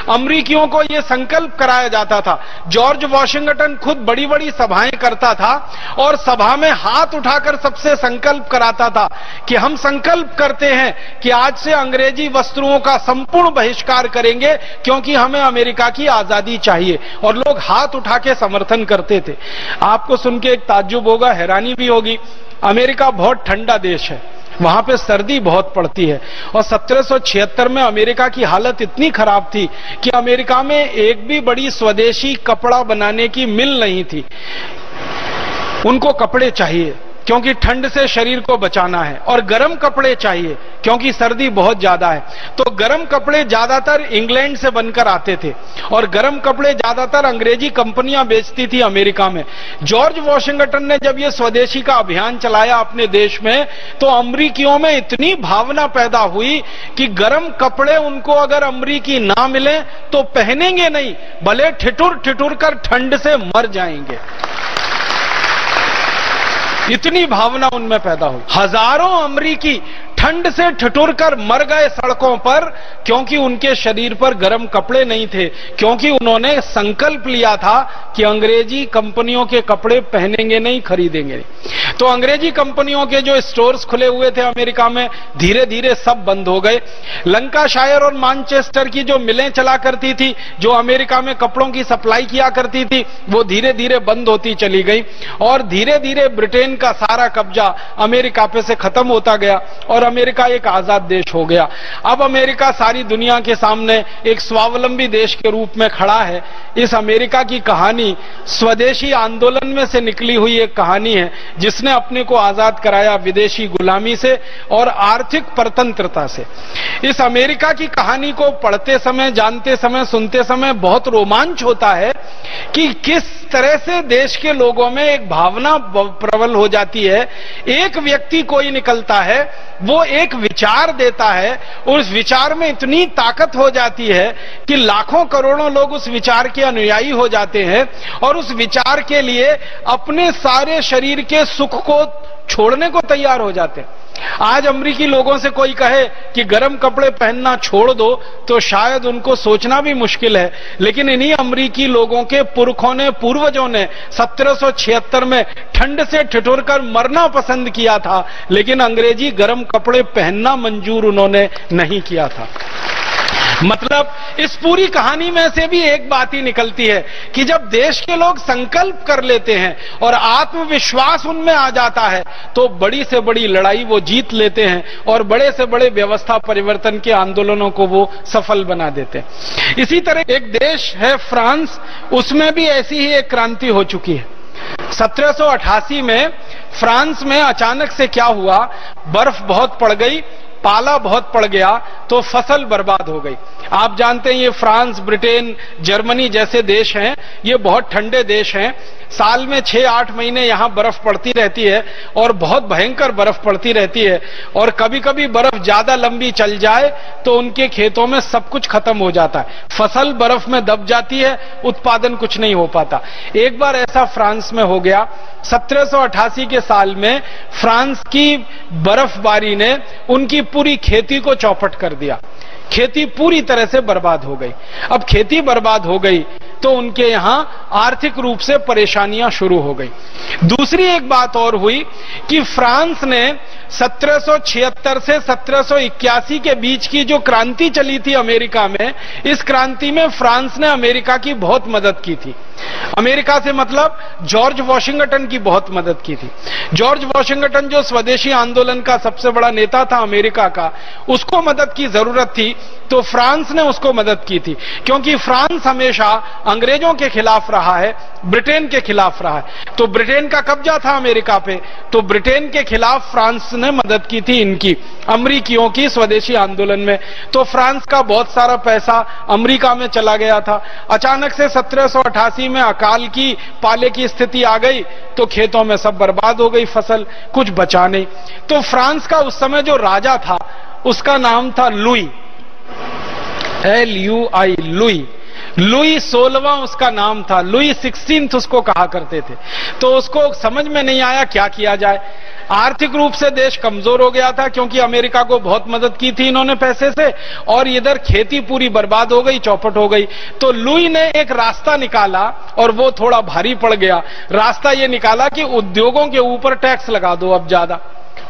अमरीकियों को यह संकल्प कराया जाता था। जॉर्ज वॉशिंगटन खुद बड़ी बड़ी सभाएं करता था और सभा में हाथ उठाकर सबसे संकल्प कराता था कि हम संकल्प करते हैं कि आज से अंग्रेजी वस्त्रों का संपूर्ण बहिष्कार करेंगे क्योंकि हमें अमेरिका की आजादी चाहिए, और लोग हाथ उठा के समर्थन करते थे। आपको सुन के एक ताज्जुब होगा, हैरानी भी होगी, अमेरिका बहुत ठंडा देश है, वहां पे सर्दी बहुत पड़ती है, और 1776 में अमेरिका की हालत इतनी खराब थी कि अमेरिका में एक भी बड़ी स्वदेशी कपड़ा बनाने की मिल नहीं थी। उनको कपड़े चाहिए क्योंकि ठंड से शरीर को बचाना है, और गर्म कपड़े चाहिए क्योंकि सर्दी बहुत ज्यादा है। तो गर्म कपड़े ज्यादातर इंग्लैंड से बनकर आते थे और गर्म कपड़े ज्यादातर अंग्रेजी कंपनियां बेचती थी अमेरिका में। जॉर्ज वॉशिंगटन ने जब ये स्वदेशी का अभियान चलाया अपने देश में, तो अमरीकियों में इतनी भावना पैदा हुई कि गर्म कपड़े उनको अगर अमरीकी ना मिले तो पहनेंगे नहीं, भले ठिठुर ठिठुर कर ठंड से मर जाएंगे। इतनी भावना उनमें पैदा हुई। हजारों अमरीकी ठंड से ठिठुर कर मर गए सड़कों पर क्योंकि उनके शरीर पर गर्म कपड़े नहीं थे, क्योंकि उन्होंने संकल्प लिया था कि अंग्रेजी कंपनियों के कपड़े पहनेंगे नहीं, खरीदेंगे नहीं। तो अंग्रेजी कंपनियों के जो स्टोर्स खुले हुए थे अमेरिका में, धीरे धीरे सब बंद हो गए। लंकाशायर और मैनचेस्टर की जो मिलें चला करती थी, जो अमेरिका में कपड़ों की सप्लाई किया करती थी, वो धीरे धीरे बंद होती चली गई और धीरे धीरे ब्रिटेन का सारा कब्जा अमेरिका पे से खत्म होता गया और अमेरिका एक आजाद देश हो गया। अब अमेरिका सारी दुनिया के सामने एक स्वावलंबी देश के रूप में खड़ा है। इस अमेरिका की कहानी स्वदेशी आंदोलन में से निकली हुई एक कहानी है, जिसने अपने को आजाद कराया विदेशी गुलामी से और आर्थिक परतंत्रता से। इस अमेरिका की कहानी को पढ़ते समय, जानते समय, सुनते समय बहुत रोमांच होता है कि किस तरह से देश के लोगों में एक भावना प्रबल हो जाती है। एक व्यक्ति कोई निकलता है, वो वो एक विचार देता है और उस विचार में इतनी ताकत हो जाती है कि लाखों करोड़ों लोग उस विचार के अनुयायी हो जाते हैं और उस विचार के लिए अपने सारे शरीर के सुख को छोड़ने को तैयार हो जाते हैं। आज अमरीकी लोगों से कोई कहे कि गर्म कपड़े पहनना छोड़ दो तो शायद उनको सोचना भी मुश्किल है, लेकिन इन्हीं अमरीकी लोगों के पुरखों ने, पूर्वजों ने 1776 में ठंड से ठिठुरकर मरना पसंद किया था, लेकिन अंग्रेजी गर्म कपड़े पहनना मंजूर उन्होंने नहीं किया था। मतलब इस पूरी कहानी में से भी एक बात ही निकलती है कि जब देश के लोग संकल्प कर लेते हैं और आत्मविश्वास उनमें आ जाता है तो बड़ी से बड़ी लड़ाई वो जीत लेते हैं और बड़े से बड़े व्यवस्था परिवर्तन के आंदोलनों को वो सफल बना देते हैं। इसी तरह एक देश है फ्रांस, उसमें भी ऐसी ही एक क्रांति हो चुकी है। 1788 में फ्रांस में अचानक से क्या हुआ, बर्फ बहुत पड़ गई, पाला बहुत पड़ गया तो फसल बर्बाद हो गई। आप जानते हैं ये फ्रांस, ब्रिटेन, जर्मनी जैसे देश हैं, ये बहुत ठंडे देश हैं। साल में 6-8 महीने यहां बर्फ पड़ती रहती है और बहुत भयंकर बर्फ पड़ती रहती है और कभी कभी बर्फ ज्यादा लंबी चल जाए तो उनके खेतों में सब कुछ खत्म हो जाता है, फसल बर्फ में दब जाती है, उत्पादन कुछ नहीं हो पाता। एक बार ऐसा फ्रांस में हो गया। 1788 के साल में फ्रांस की बर्फबारी ने उनकी पूरी खेती को चौपट कर दिया, खेती पूरी तरह से बर्बाद हो गई। अब खेती बर्बाद हो गई तो उनके यहां आर्थिक रूप से परेशानियां शुरू हो गई। दूसरी एक बात और हुई कि फ्रांस ने 1776 से 1781 के बीच की जो क्रांति चली थी अमेरिका में, इस क्रांति में फ्रांस ने अमेरिका की बहुत मदद की थी। अमेरिका से मतलब जॉर्ज वॉशिंगटन की बहुत मदद की थी। जॉर्ज वॉशिंगटन जो स्वदेशी आंदोलन का सबसे बड़ा नेता था अमेरिका का, उसको मदद की जरूरत थी तो फ्रांस ने उसको मदद की थी, क्योंकि फ्रांस हमेशा अंग्रेजों के खिलाफ रहा है, ब्रिटेन के खिलाफ रहा है। तो ब्रिटेन का कब्जा था अमेरिका पे, तो ब्रिटेन के खिलाफ फ्रांस ने मदद की थी इनकी, अमरीकियों की स्वदेशी आंदोलन में। तो फ्रांस का बहुत सारा पैसा अमेरिका में चला गया था। अचानक से 1788 में अकाल की, पाले की स्थिति आ गई तो खेतों में सब बर्बाद हो गई फसल, कुछ बचा नहीं। तो फ्रांस का उस समय जो राजा था उसका नाम था लुई, LUI, लुई 16वां उसका नाम था, लुई 16 उसको कहा करते थे। तो उसको समझ में नहीं आया क्या किया जाए। आर्थिक रूप से देश कमजोर हो गया था क्योंकि अमेरिका को बहुत मदद की थी इन्होंने पैसे से, और इधर खेती पूरी बर्बाद हो गई, चौपट हो गई। तो लुई ने एक रास्ता निकाला और वो थोड़ा भारी पड़ गया। रास्ता ये निकाला कि उद्योगों के ऊपर टैक्स लगा दो अब ज्यादा,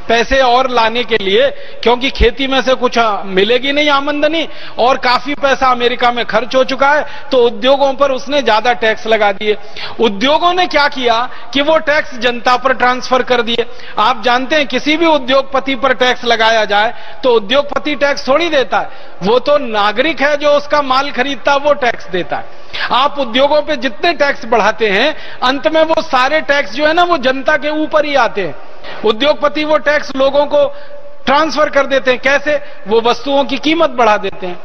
पैसे और लाने के लिए, क्योंकि खेती में से कुछ मिलेगी नहीं आमदनी और काफी पैसा अमेरिका में खर्च हो चुका है, तो उद्योगों पर उसने ज्यादा टैक्स लगा दिए। उद्योगों ने क्या किया कि वो टैक्स जनता पर ट्रांसफर कर दिए। आप जानते हैं किसी भी उद्योगपति पर टैक्स लगाया जाए तो उद्योगपति टैक्स थोड़ी देता है, वो तो नागरिक है जो उसका माल खरीदता है वो टैक्स देता है। आप उद्योगों पे जितने टैक्स बढ़ाते हैं अंत में वो सारे टैक्स जो है ना वो जनता के ऊपर ही आते हैं। उद्योगपति वो टैक्स लोगों को ट्रांसफर कर देते हैं। कैसे? वो वस्तुओं की कीमत बढ़ा देते हैं।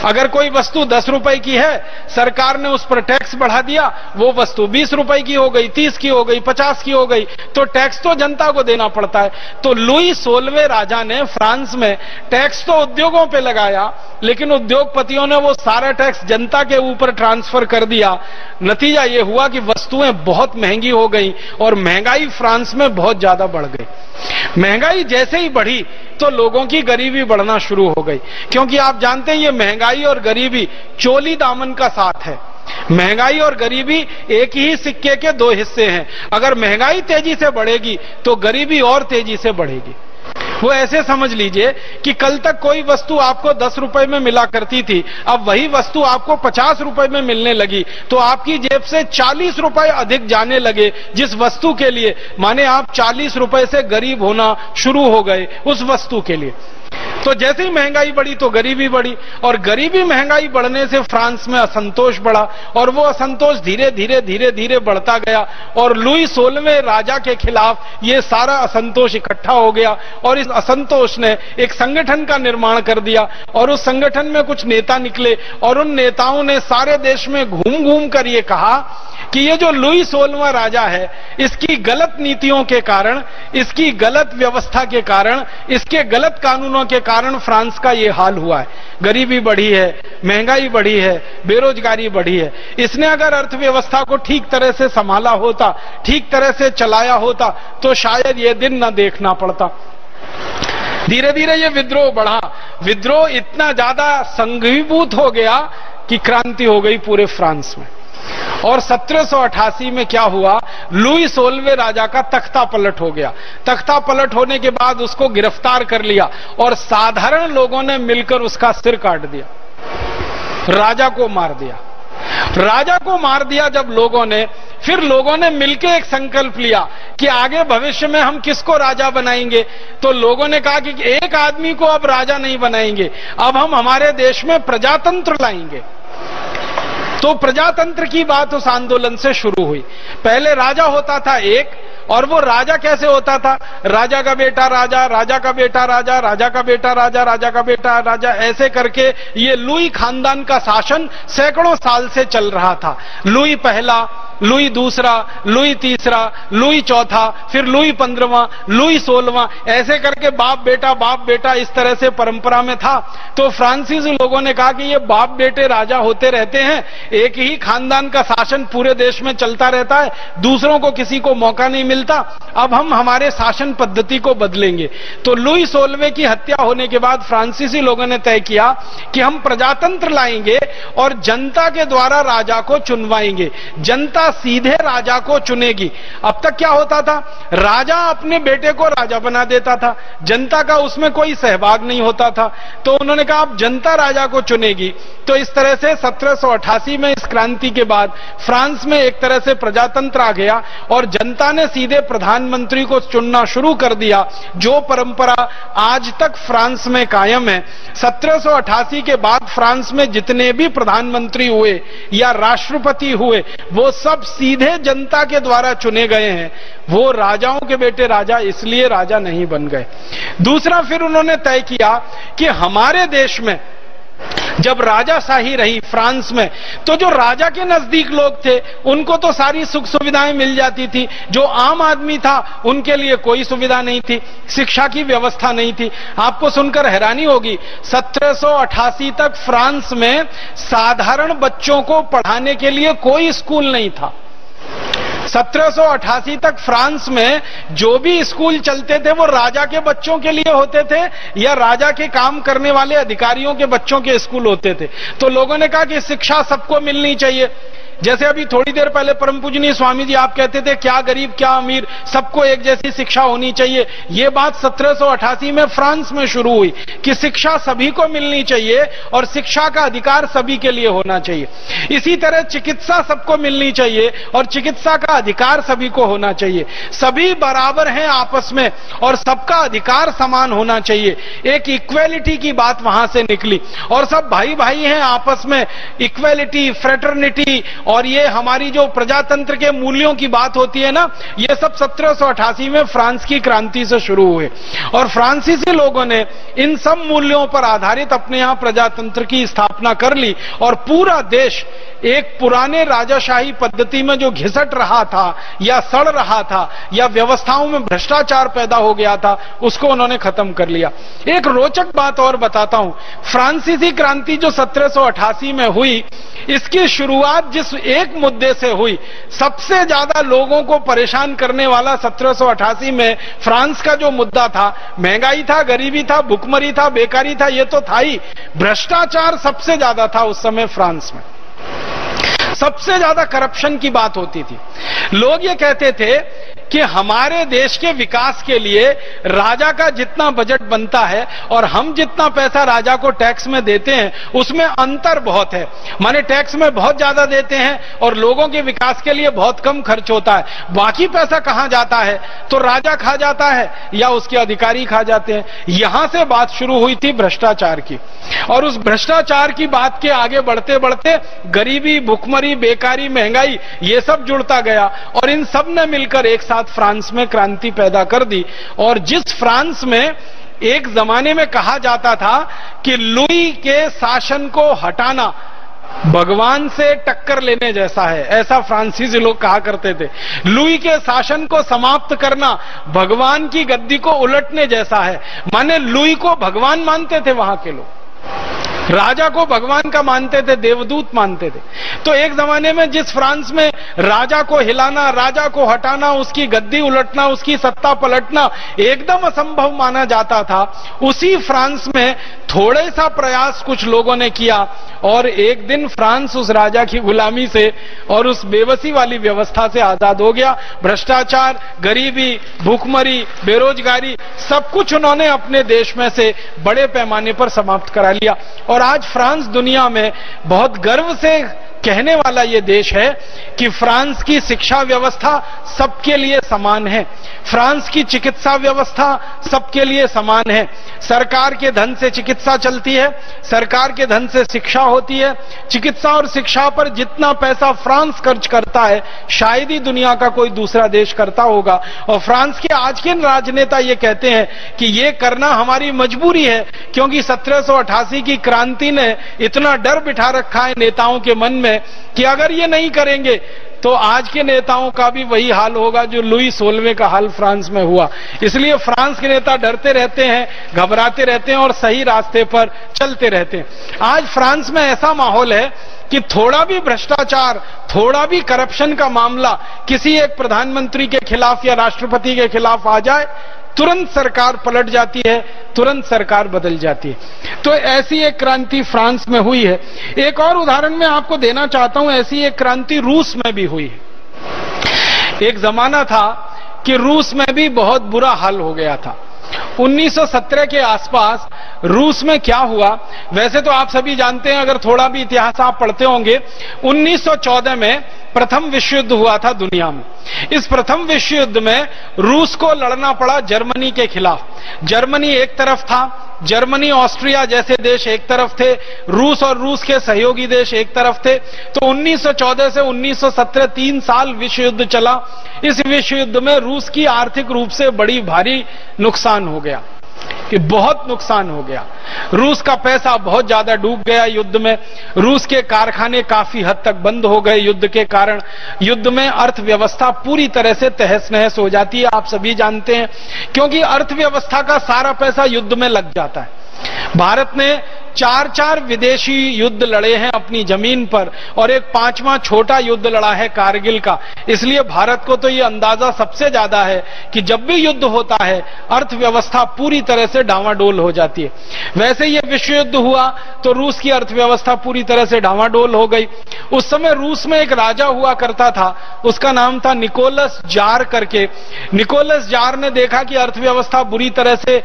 अगर कोई वस्तु 10 रुपए की है, सरकार ने उस पर टैक्स बढ़ा दिया, वो वस्तु 20 रुपए की हो गई, 30 की हो गई, 50 की हो गई, तो टैक्स तो जनता को देना पड़ता है। तो लुई 16वें राजा ने फ्रांस में टैक्स तो उद्योगों पे लगाया, लेकिन उद्योगपतियों ने वो सारा टैक्स जनता के ऊपर ट्रांसफर कर दिया। नतीजा ये हुआ कि वस्तुएं बहुत महंगी हो गई और महंगाई फ्रांस में बहुत ज्यादा बढ़ गई। महंगाई जैसे ही बढ़ी तो लोगों की गरीबी बढ़ना शुरू हो गई, क्योंकि आप जानते हैं ये महंगाई और गरीबी चोली दामन का साथ है। महंगाई और गरीबी एक ही सिक्के के दो हिस्से हैं। अगर महंगाई तेजी से बढ़ेगी तो गरीबी और तेजी से बढ़ेगी। वो ऐसे समझ लीजिए कि कल तक कोई वस्तु आपको 10 रुपए में मिला करती थी, अब वही वस्तु आपको 50 रुपए में मिलने लगी, तो आपकी जेब से 40 रुपए अधिक जाने लगे जिस वस्तु के लिए, माने आप 40 रुपए से गरीब होना शुरू हो गए उस वस्तु के लिए। तो जैसे ही महंगाई बढ़ी तो गरीबी बढ़ी, और गरीबी महंगाई बढ़ने से फ्रांस में असंतोष बढ़ा, और वो असंतोष धीरे धीरे धीरे धीरे बढ़ता गया, और लुई 16वें राजा के खिलाफ ये सारा असंतोष इकट्ठा हो गया, और इस असंतोष ने एक संगठन का निर्माण कर दिया, और उस संगठन में कुछ नेता निकले, और उन नेताओं ने सारे देश में घूम घूम कर ये कहा कि ये जो लुई 16वां राजा है, इसकी गलत नीतियों के कारण, इसकी गलत व्यवस्था के कारण, इसके गलत कानूनों के कारण फ्रांस का ये हाल हुआ है। गरीबी बढ़ी है, महंगाई बढ़ी है, बेरोजगारी बढ़ी है। इसने अगर अर्थव्यवस्था को ठीक तरह से संभाला होता, ठीक तरह से चलाया होता, तो शायद ये दिन न देखना पड़ता। धीरे धीरे ये विद्रोह बढ़ा, विद्रोह इतना ज्यादा संघीभूत हो गया कि क्रांति हो गई पूरे फ्रांस में। और 1788 में क्या हुआ, लुई 16वें राजा का तख्ता पलट हो गया। तख्ता पलट होने के बाद उसको गिरफ्तार कर लिया, और साधारण लोगों ने मिलकर उसका सिर काट दिया, राजा को मार दिया। राजा को मार दिया जब लोगों ने, फिर लोगों ने मिलकर एक संकल्प लिया कि आगे भविष्य में हम किसको राजा बनाएंगे। तो लोगों ने कहा कि एक आदमी को अब राजा नहीं बनाएंगे, अब हम हमारे देश में प्रजातंत्र लाएंगे। तो प्रजातंत्र की बात उस आंदोलन से शुरू हुई। पहले राजा होता था एक, और वो राजा कैसे होता था, राजा का बेटा राजा, राजा का बेटा राजा, राजा का बेटा राजा, राजा का बेटा राजा, ऐसे करके ये लुई खानदान का शासन सैकड़ों साल से चल रहा था। लुई पहला, लुई दूसरा, लुई तीसरा, लुई चौथा, फिर लुई 15वां, लुई 16वां, ऐसे करके बाप बेटा इस तरह से परंपरा में था। तो फ्रांसीसी लोगों ने कहा कि ये बाप बेटे राजा होते रहते हैं, एक ही खानदान का शासन पूरे देश में चलता रहता है, दूसरों को किसी को मौका नहीं मिलता, अब हम हमारे शासन पद्धति को बदलेंगे। तो लुई 16वें की हत्या होने के बाद फ्रांसीसी लोगों ने तय किया कि हम प्रजातंत्र लाएंगे और जनता के द्वारा राजा को चुनवाएंगे, जनता सीधे राजा को चुनेगी। अब तक क्या होता था, राजा अपने बेटे को राजा बना देता था, जनता का उसमें कोई सहभाग नहीं होता था। तो उन्होंने कहा अब जनता राजा को चुनेगी। तो इस तरह से 1788 में इस क्रांति के बाद फ्रांस में एक तरह से प्रजातंत्र आ गया, और जनता ने सीधे प्रधानमंत्री को चुनना शुरू कर दिया, जो परंपरा आज तक फ्रांस में कायम है। 1788 के बाद फ्रांस में जितने भी प्रधानमंत्री हुए या राष्ट्रपति हुए, वो सब सीधे जनता के द्वारा चुने गए हैं। वो राजाओं के बेटे राजा इसलिए राजा नहीं बन गए। दूसरा, फिर उन्होंने तय किया कि हमारे देश में जब राजाशाही रही फ्रांस में, तो जो राजा के नजदीक लोग थे उनको तो सारी सुख सुविधाएं मिल जाती थी, जो आम आदमी था उनके लिए कोई सुविधा नहीं थी, शिक्षा की व्यवस्था नहीं थी। आपको सुनकर हैरानी होगी, 1788 तक फ्रांस में साधारण बच्चों को पढ़ाने के लिए कोई स्कूल नहीं था। 1788 तक फ्रांस में जो भी स्कूल चलते थे वो राजा के बच्चों के लिए होते थे या राजा के काम करने वाले अधिकारियों के बच्चों के स्कूल होते थे। तो लोगों ने कहा कि शिक्षा सबको मिलनी चाहिए। जैसे अभी थोड़ी देर पहले परम पूजनीय स्वामी जी आप कहते थे क्या गरीब क्या अमीर, सबको एक जैसी शिक्षा होनी चाहिए। ये बात 1788 में फ्रांस में शुरू हुई कि शिक्षा सभी को मिलनी चाहिए और शिक्षा का अधिकार सभी के लिए होना चाहिए। इसी तरह चिकित्सा सबको मिलनी चाहिए और चिकित्सा का अधिकार सभी को होना चाहिए। सभी बराबर हैं आपस में और सबका अधिकार समान होना चाहिए। एक इक्वेलिटी की बात वहां से निकली और सब भाई भाई हैं आपस में, इक्वेलिटी, फ्रेटर्निटी, और ये हमारी जो प्रजातंत्र के मूल्यों की बात होती है ना, ये सब 1788 में फ्रांस की क्रांति से शुरू हुए और फ्रांसीसी लोगों ने इन सब मूल्यों पर आधारित अपने यहां प्रजातंत्र की स्थापना कर ली और पूरा देश एक पुराने राजाशाही पद्धति में जो घिसट रहा था या सड़ रहा था या व्यवस्थाओं में भ्रष्टाचार पैदा हो गया था, उसको उन्होंने खत्म कर लिया। एक रोचक बात और बताता हूं, फ्रांसीसी क्रांति जो 1788 में हुई, इसकी शुरुआत जिस एक मुद्दे से हुई, सबसे ज्यादा लोगों को परेशान करने वाला 1788 में फ्रांस का जो मुद्दा था, महंगाई था, गरीबी था, भुखमरी था, बेकारी था, ये तो था ही, भ्रष्टाचार सबसे ज्यादा था उस समय फ्रांस में। सबसे ज्यादा करप्शन की बात होती थी। लोग ये कहते थे कि हमारे देश के विकास के लिए राजा का जितना बजट बनता है और हम जितना पैसा राजा को टैक्स में देते हैं उसमें अंतर बहुत है। माने टैक्स में बहुत ज्यादा देते हैं और लोगों के विकास के लिए बहुत कम खर्च होता है। बाकी पैसा कहां जाता है? तो राजा खा जाता है या उसके अधिकारी खा जाते हैं। यहां से बात शुरू हुई थी भ्रष्टाचार की, और उस भ्रष्टाचार की बात के आगे बढ़ते बढ़ते गरीबी, भुखमरी, बेकारी, महंगाई ये सब जुड़ता गया और इन सब ने मिलकर एक साथ फ्रांस में क्रांति पैदा कर दी। और जिस फ्रांस में एक जमाने में कहा जाता था कि लुई के शासन को हटाना भगवान से टक्कर लेने जैसा है, ऐसा फ्रांसीसी लोग कहा करते थे। लुई के शासन को समाप्त करना भगवान की गद्दी को उलटने जैसा है। माने लुई को भगवान मानते थे वहां के लोग, राजा को भगवान का मानते थे, देवदूत मानते थे। तो एक जमाने में जिस फ्रांस में राजा को हिलाना, राजा को हटाना, उसकी गद्दी उलटना, उसकी सत्ता पलटना एकदम असंभव माना जाता था, उसी फ्रांस में थोड़े सा प्रयास कुछ लोगों ने किया और एक दिन फ्रांस उस राजा की गुलामी से और उस बेबसी वाली व्यवस्था से आजाद हो गया। भ्रष्टाचार, गरीबी, भूखमरी, बेरोजगारी सब कुछ उन्होंने अपने देश में से बड़े पैमाने पर समाप्त करा लिया। और आज फ्रांस दुनिया में बहुत गर्व से कहने वाला यह देश है कि फ्रांस की शिक्षा व्यवस्था सबके लिए समान है, फ्रांस की चिकित्सा व्यवस्था सबके लिए समान है, सरकार के धन से चिकित्सा चलती है, सरकार के धन से शिक्षा होती है। चिकित्सा और शिक्षा पर जितना पैसा फ्रांस खर्च करता है शायद ही दुनिया का कोई दूसरा देश करता होगा। और फ्रांस के आज के राजनेता ये कहते हैं कि ये करना हमारी मजबूरी है, क्योंकि 1788 की क्रांति ने इतना डर बिठा रखा है नेताओं के मन में कि अगर ये नहीं करेंगे तो आज के नेताओं का भी वही हाल होगा जो लुई 16वें का हाल फ्रांस में हुआ। इसलिए फ्रांस के नेता डरते रहते हैं, घबराते रहते हैं और सही रास्ते पर चलते रहते हैं। आज फ्रांस में ऐसा माहौल है कि थोड़ा भी भ्रष्टाचार, थोड़ा भी करप्शन का मामला किसी एक प्रधानमंत्री के खिलाफ या राष्ट्रपति के खिलाफ आ जाए, तुरंत सरकार पलट जाती है, तुरंत सरकार बदल जाती है। तो ऐसी एक क्रांति फ्रांस में हुई है। एक और उदाहरण मैं आपको देना चाहता हूं, ऐसी एक क्रांति रूस में भी हुई है। एक जमाना था कि रूस में भी बहुत बुरा हाल हो गया था। 1917 के आसपास रूस में क्या हुआ, वैसे तो आप सभी जानते हैं, अगर थोड़ा भी इतिहास आप पढ़ते होंगे, 1914 में प्रथम विश्व युद्ध हुआ था दुनिया में। इस प्रथम विश्व युद्ध में रूस को लड़ना पड़ा जर्मनी के खिलाफ। जर्मनी एक तरफ था, जर्मनी ऑस्ट्रिया जैसे देश एक तरफ थे, रूस और रूस के सहयोगी देश एक तरफ थे। तो 1914 से 1917 3 साल विश्व युद्ध चला। इस विश्व युद्ध में रूस की आर्थिक रूप से बड़ी भारी नुकसान हो गया, कि बहुत नुकसान हो गया। रूस का पैसा बहुत ज्यादा डूब गया युद्ध में, रूस के कारखाने काफी हद तक बंद हो गए युद्ध के कारण। युद्ध में अर्थव्यवस्था पूरी तरह से तहस नहस हो जाती है, आप सभी जानते हैं, क्योंकि अर्थव्यवस्था का सारा पैसा युद्ध में लग जाता है। भारत ने 4 विदेशी युद्ध लड़े हैं अपनी जमीन पर और एक 5वां छोटा युद्ध लड़ा है कारगिल का। इसलिए भारत को तो यह अंदाजा सबसे ज्यादा है कि जब भी युद्ध होता है अर्थव्यवस्था पूरी तरह से डावाडोल हो जाती है। वैसे ये विश्व युद्ध हुआ तो रूस की अर्थव्यवस्था पूरी तरह से डावाडोल हो गई। उस समय रूस में एक राजा हुआ करता था, उसका नाम था निकोलस जार करके। निकोलस जार ने देखा कि अर्थव्यवस्था बुरी तरह से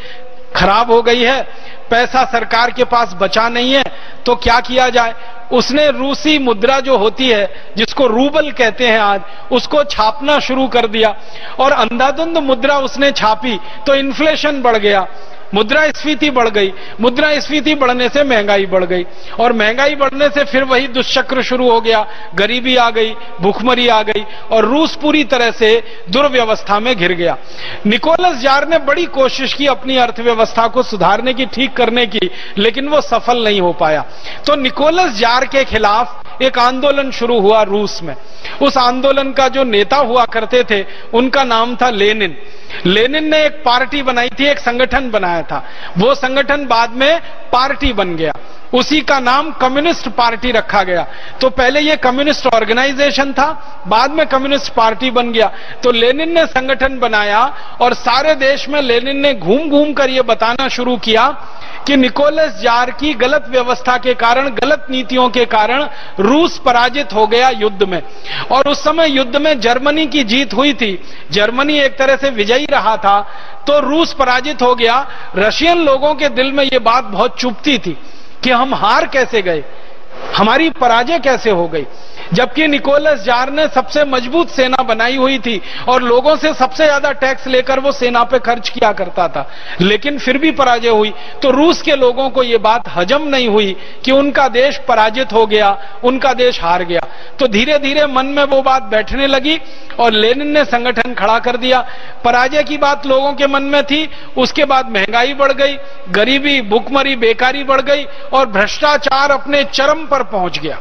खराब हो गई है, पैसा सरकार के पास बचा नहीं है, तो क्या किया जाए। उसने रूसी मुद्रा जो होती है, जिसको रूबल कहते हैं आज, उसको छापना शुरू कर दिया और अंधाधुंध मुद्रा उसने छापी तो इन्फ्लेशन बढ़ गया, मुद्रास्फीति बढ़ गई। मुद्रास्फीति बढ़ने से महंगाई बढ़ गई और महंगाई बढ़ने से फिर वही दुष्चक्र शुरू हो गया, गरीबी आ गई, भूखमरी आ गई और रूस पूरी तरह से दुर्व्यवस्था में घिर गया। निकोलस जार ने बड़ी कोशिश की अपनी अर्थव्यवस्था को सुधारने की, ठीक करने की, लेकिन वो सफल नहीं हो पाया। तो निकोलस जार के खिलाफ एक आंदोलन शुरू हुआ रूस में। उस आंदोलन का जो नेता हुआ करते थे उनका नाम था लेनिन। लेनिन ने एक पार्टी बनाई थी, एक संगठन बनाया था। वो संगठन बाद में पार्टी बन गया, उसी का नाम कम्युनिस्ट पार्टी रखा गया। तो पहले ये कम्युनिस्ट ऑर्गेनाइजेशन था, बाद में कम्युनिस्ट पार्टी बन गया। तो लेनिन ने संगठन बनाया और सारे देश में लेनिन ने घूम घूम कर ये बताना शुरू किया कि निकोलस जार की गलत व्यवस्था के कारण, गलत नीतियों के कारण रूस पराजित हो गया युद्ध में। और उस समय युद्ध में जर्मनी की जीत हुई थी, जर्मनी एक तरह से विजयी रहा था, तो रूस पराजित हो गया। रशियन लोगों के दिल में यह बात बहुत चुभती थी कि हम हार कैसे गए, हमारी पराजय कैसे हो गई, जबकि निकोलस जार ने सबसे मजबूत सेना बनाई हुई थी और लोगों से सबसे ज्यादा टैक्स लेकर वो सेना पे खर्च किया करता था, लेकिन फिर भी पराजय हुई। तो रूस के लोगों को ये बात हजम नहीं हुई कि उनका देश पराजित हो गया, उनका देश हार गया। तो धीरे धीरे मन में वो बात बैठने लगी और लेनिन ने संगठन खड़ा कर दिया। पराजय की बात लोगों के मन में थी, उसके बाद महंगाई बढ़ गई, गरीबी, भुखमरी, बेकारी बढ़ गई और भ्रष्टाचार अपने चरम पर पहुंच गया।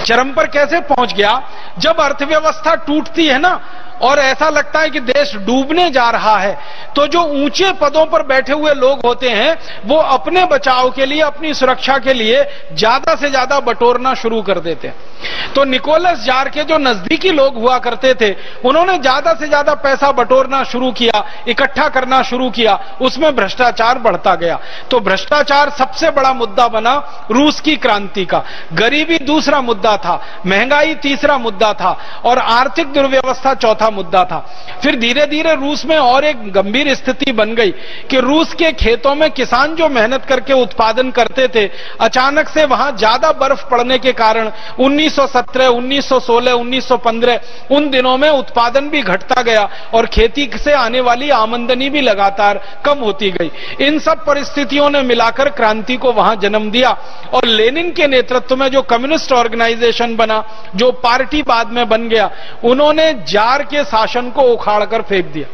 चरम पर कैसे पहुंच गया? जब अर्थव्यवस्था टूटती है ना और ऐसा लगता है कि देश डूबने जा रहा है, तो जो ऊंचे पदों पर बैठे हुए लोग होते हैं वो अपने बचाव के लिए, अपनी सुरक्षा के लिए ज्यादा से ज्यादा बटोरना शुरू कर देते हैं। तो निकोलस जार के जो नजदीकी लोग हुआ करते थे, उन्होंने ज्यादा से ज्यादा पैसा बटोरना शुरू किया, इकट्ठा करना शुरू किया, उसमें भ्रष्टाचार बढ़ता गया। तो भ्रष्टाचार सबसे बड़ा मुद्दा बना रूस की क्रांति का, गरीबी दूसरा मुद्दा था, महंगाई तीसरा मुद्दा था और आर्थिक दुर्व्यवस्था चौथा मुद्दा था। फिर धीरे धीरे रूस में और एक गंभीर स्थिति बन गई कि रूस के खेतों में किसान जो मेहनत करके उत्पादन करते थे, अचानक से वहां ज्यादा बर्फ पड़ने के कारण 1917, 1916, 1915 उन दिनों में उत्पादन भी घटता गया और खेती से आने वाली आमदनी भी लगातार कम होती गई। इन सब परिस्थितियों ने मिलाकर क्रांति को वहां जन्म दिया और लेनिन के नेतृत्व में जो कम्युनिस्ट ऑर्गेनाइजेशन बना, जो पार्टी बाद में बन गया, उन्होंने जार के शासन को उखाड़कर फेंक दिया,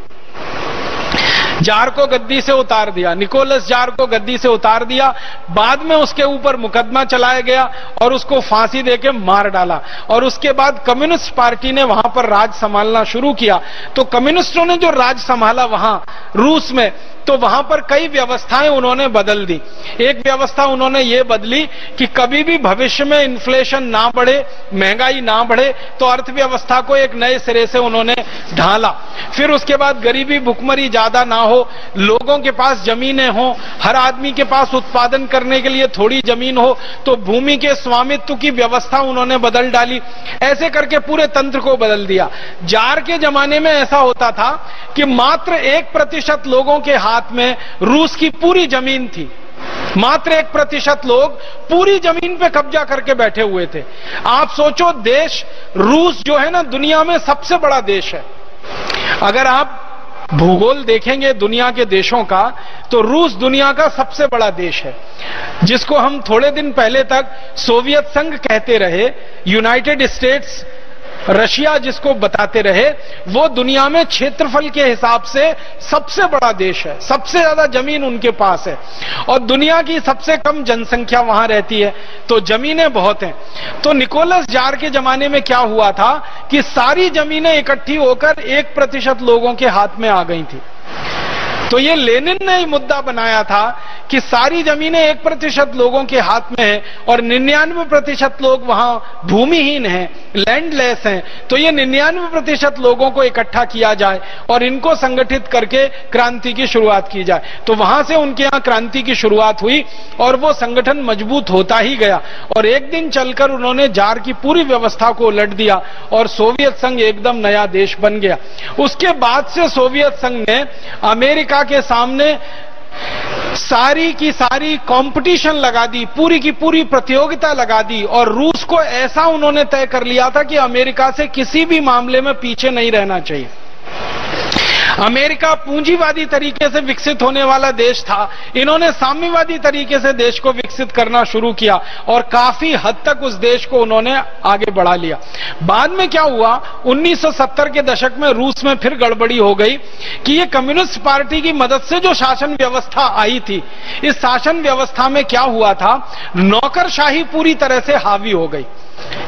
जार को गद्दी से उतार दिया, निकोलस जार को गद्दी से उतार दिया। बाद में उसके ऊपर मुकदमा चलाया गया और उसको फांसी देके मार डाला और उसके बाद कम्युनिस्ट पार्टी ने वहां पर राज संभालना शुरू किया। तो कम्युनिस्टों ने जो राज संभाला वहां रूस में, तो वहां पर कई व्यवस्थाएं उन्होंने बदल दी। एक व्यवस्था उन्होंने ये बदली कि कभी भी भविष्य में इन्फ्लेशन ना बढ़े, महंगाई ना बढ़े, तो अर्थव्यवस्था को एक नए सिरे से उन्होंने ढाला। फिर उसके बाद गरीबी, भुखमरी ज्यादा ना हो, लोगों के पास जमीनें हो, हर आदमी के पास उत्पादन करने के लिए थोड़ी जमीन हो, तो भूमि के स्वामित्व की व्यवस्था उन्होंने बदल डाली। ऐसे करके पूरे तंत्र को बदल दिया। जार के जमाने में ऐसा होता था कि मात्र 1% लोगों के हाथ में रूस की पूरी जमीन थी, मात्र 1% लोग पूरी जमीन पे कब्जा करके बैठे हुए थे। आप सोचो, देश रूस जो है ना, दुनिया में सबसे बड़ा देश है। अगर आप भूगोल देखेंगे दुनिया के देशों का, तो रूस दुनिया का सबसे बड़ा देश है, जिसको हम थोड़े दिन पहले तक सोवियत संघ कहते रहे, यूनाइटेड स्टेट्स रशिया जिसको बताते रहे, वो दुनिया में क्षेत्रफल के हिसाब से सबसे बड़ा देश है, सबसे ज्यादा जमीन उनके पास है और दुनिया की सबसे कम जनसंख्या वहां रहती है, तो जमीनें बहुत हैं। तो निकोलस जार के जमाने में क्या हुआ था कि सारी जमीनें इकट्ठी होकर 1% लोगों के हाथ में आ गई थी। तो ये लेनिन ने ही मुद्दा बनाया था कि सारी जमीनें 1% लोगों के हाथ में है और 99% लोग वहां भूमिहीन हैं, लैंडलेस हैं। तो ये 99% लोगों को इकट्ठा किया जाए और इनको संगठित करके क्रांति की शुरुआत की जाए। तो वहां से उनके यहां क्रांति की शुरुआत हुई और वो संगठन मजबूत होता ही गया और एक दिन चलकर उन्होंने जार की पूरी व्यवस्था को उलट दिया और सोवियत संघ एकदम नया देश बन गया। उसके बाद से सोवियत संघ ने अमेरिका के सामने सारी की सारी कंपटीशन लगा दी, पूरी की पूरी प्रतियोगिता लगा दी और रूस को ऐसा उन्होंने तय कर लिया था कि अमेरिका से किसी भी मामले में पीछे नहीं रहना चाहिए। अमेरिका पूंजीवादी तरीके से विकसित होने वाला देश था, इन्होंने साम्यवादी तरीके से देश को विकसित करना शुरू किया और काफी हद तक उस देश को उन्होंने आगे बढ़ा लिया। बाद में क्या हुआ, 1970 के दशक में रूस में फिर गड़बड़ी हो गई कि ये कम्युनिस्ट पार्टी की मदद से जो शासन व्यवस्था आई थी, इस शासन व्यवस्था में क्या हुआ था, नौकरशाही पूरी तरह से हावी हो गई,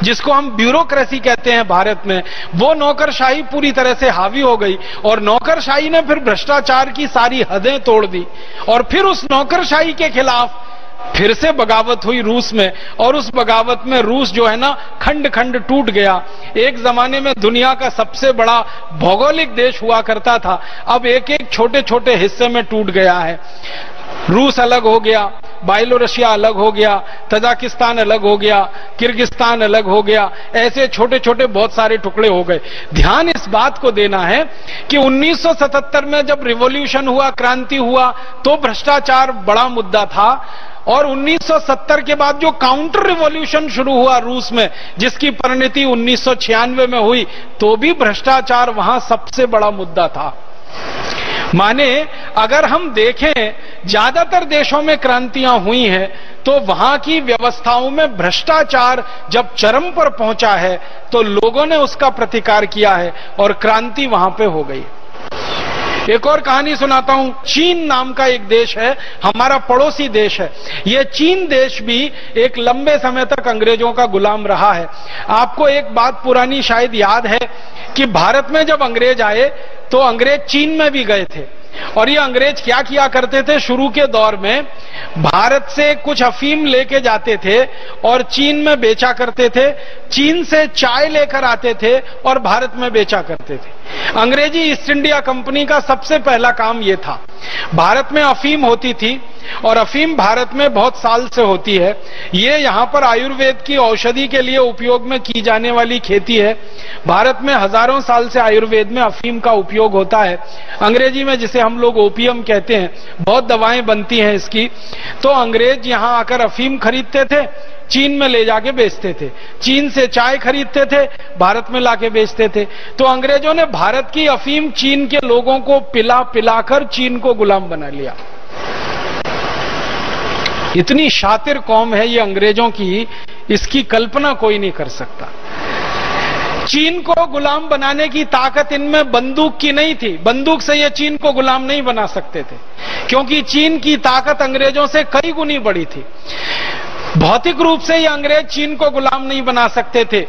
जिसको हम ब्यूरोक्रेसी कहते हैं भारत में, वो नौकरशाही पूरी तरह से हावी हो गई और नौकरशाही ने फिर भ्रष्टाचार की सारी हदें तोड़ दी और फिर उस नौकरशाही के खिलाफ फिर से बगावत हुई रूस में और उस बगावत में रूस जो है ना खंड खंड टूट गया। एक जमाने में दुनिया का सबसे बड़ा भौगोलिक देश हुआ करता था, अब एक एक छोटे छोटे हिस्से में टूट गया है। रूस अलग हो गया, बायलोरसिया अलग हो गया, तजाकिस्तान अलग हो गया, किर्गिस्तान अलग हो गया, ऐसे छोटे छोटे बहुत सारे टुकड़े हो गए। ध्यान इस बात को देना है कि 1977 में जब रिवॉल्यूशन हुआ, क्रांति हुआ, तो भ्रष्टाचार बड़ा मुद्दा था, और 1970 के बाद जो काउंटर रिवॉल्यूशन शुरू हुआ रूस में, जिसकी परिणति 1996 में हुई, तो भी भ्रष्टाचार वहां सबसे बड़ा मुद्दा था। माने अगर हम देखें ज्यादातर देशों में क्रांतियां हुई हैं, तो वहां की व्यवस्थाओं में भ्रष्टाचार जब चरम पर पहुंचा है तो लोगों ने उसका प्रतिकार किया है और क्रांति वहां पे हो गई। एक और कहानी सुनाता हूं। चीन नाम का एक देश है, हमारा पड़ोसी देश है। यह चीन देश भी एक लंबे समय तक अंग्रेजों का गुलाम रहा है। आपको एक बात पुरानी शायद याद है कि भारत में जब अंग्रेज आए तो अंग्रेज चीन में भी गए थे, और ये अंग्रेज क्या किया करते थे, शुरू के दौर में भारत से कुछ अफीम लेके जाते थे और चीन में बेचा करते थे, चीन से चाय लेकर आते थे और भारत में बेचा करते थे। अंग्रेजी ईस्ट इंडिया कंपनी का सबसे पहला काम यह था। भारत में अफीम होती थी और अफीम भारत में बहुत साल से होती है। ये यहां पर आयुर्वेद की औषधि के लिए उपयोग में की जाने वाली खेती है। भारत में हजारों साल से आयुर्वेद में अफीम का उपयोग होता है, अंग्रेजी में जिसे हम लोग ओपियम कहते हैं। बहुत दवाएं बनती हैं इसकी। तो अंग्रेज यहां आकर अफीम खरीदते थे, चीन में ले जाके बेचते थे, चीन से चाय खरीदते थे, भारत में लाके बेचते थे। तो अंग्रेजों ने भारत की अफीम चीन के लोगों को पिला पिलाकर चीन को गुलाम बना लिया। इतनी शातिर कौम है ये अंग्रेजों की, इसकी कल्पना कोई नहीं कर सकता। चीन को गुलाम बनाने की ताकत इनमें बंदूक की नहीं थी। बंदूक से ये चीन को गुलाम नहीं बना सकते थे, क्योंकि चीन की ताकत अंग्रेजों से कई गुनी बड़ी थी। भौतिक रूप से ये अंग्रेज चीन को गुलाम नहीं बना सकते थे,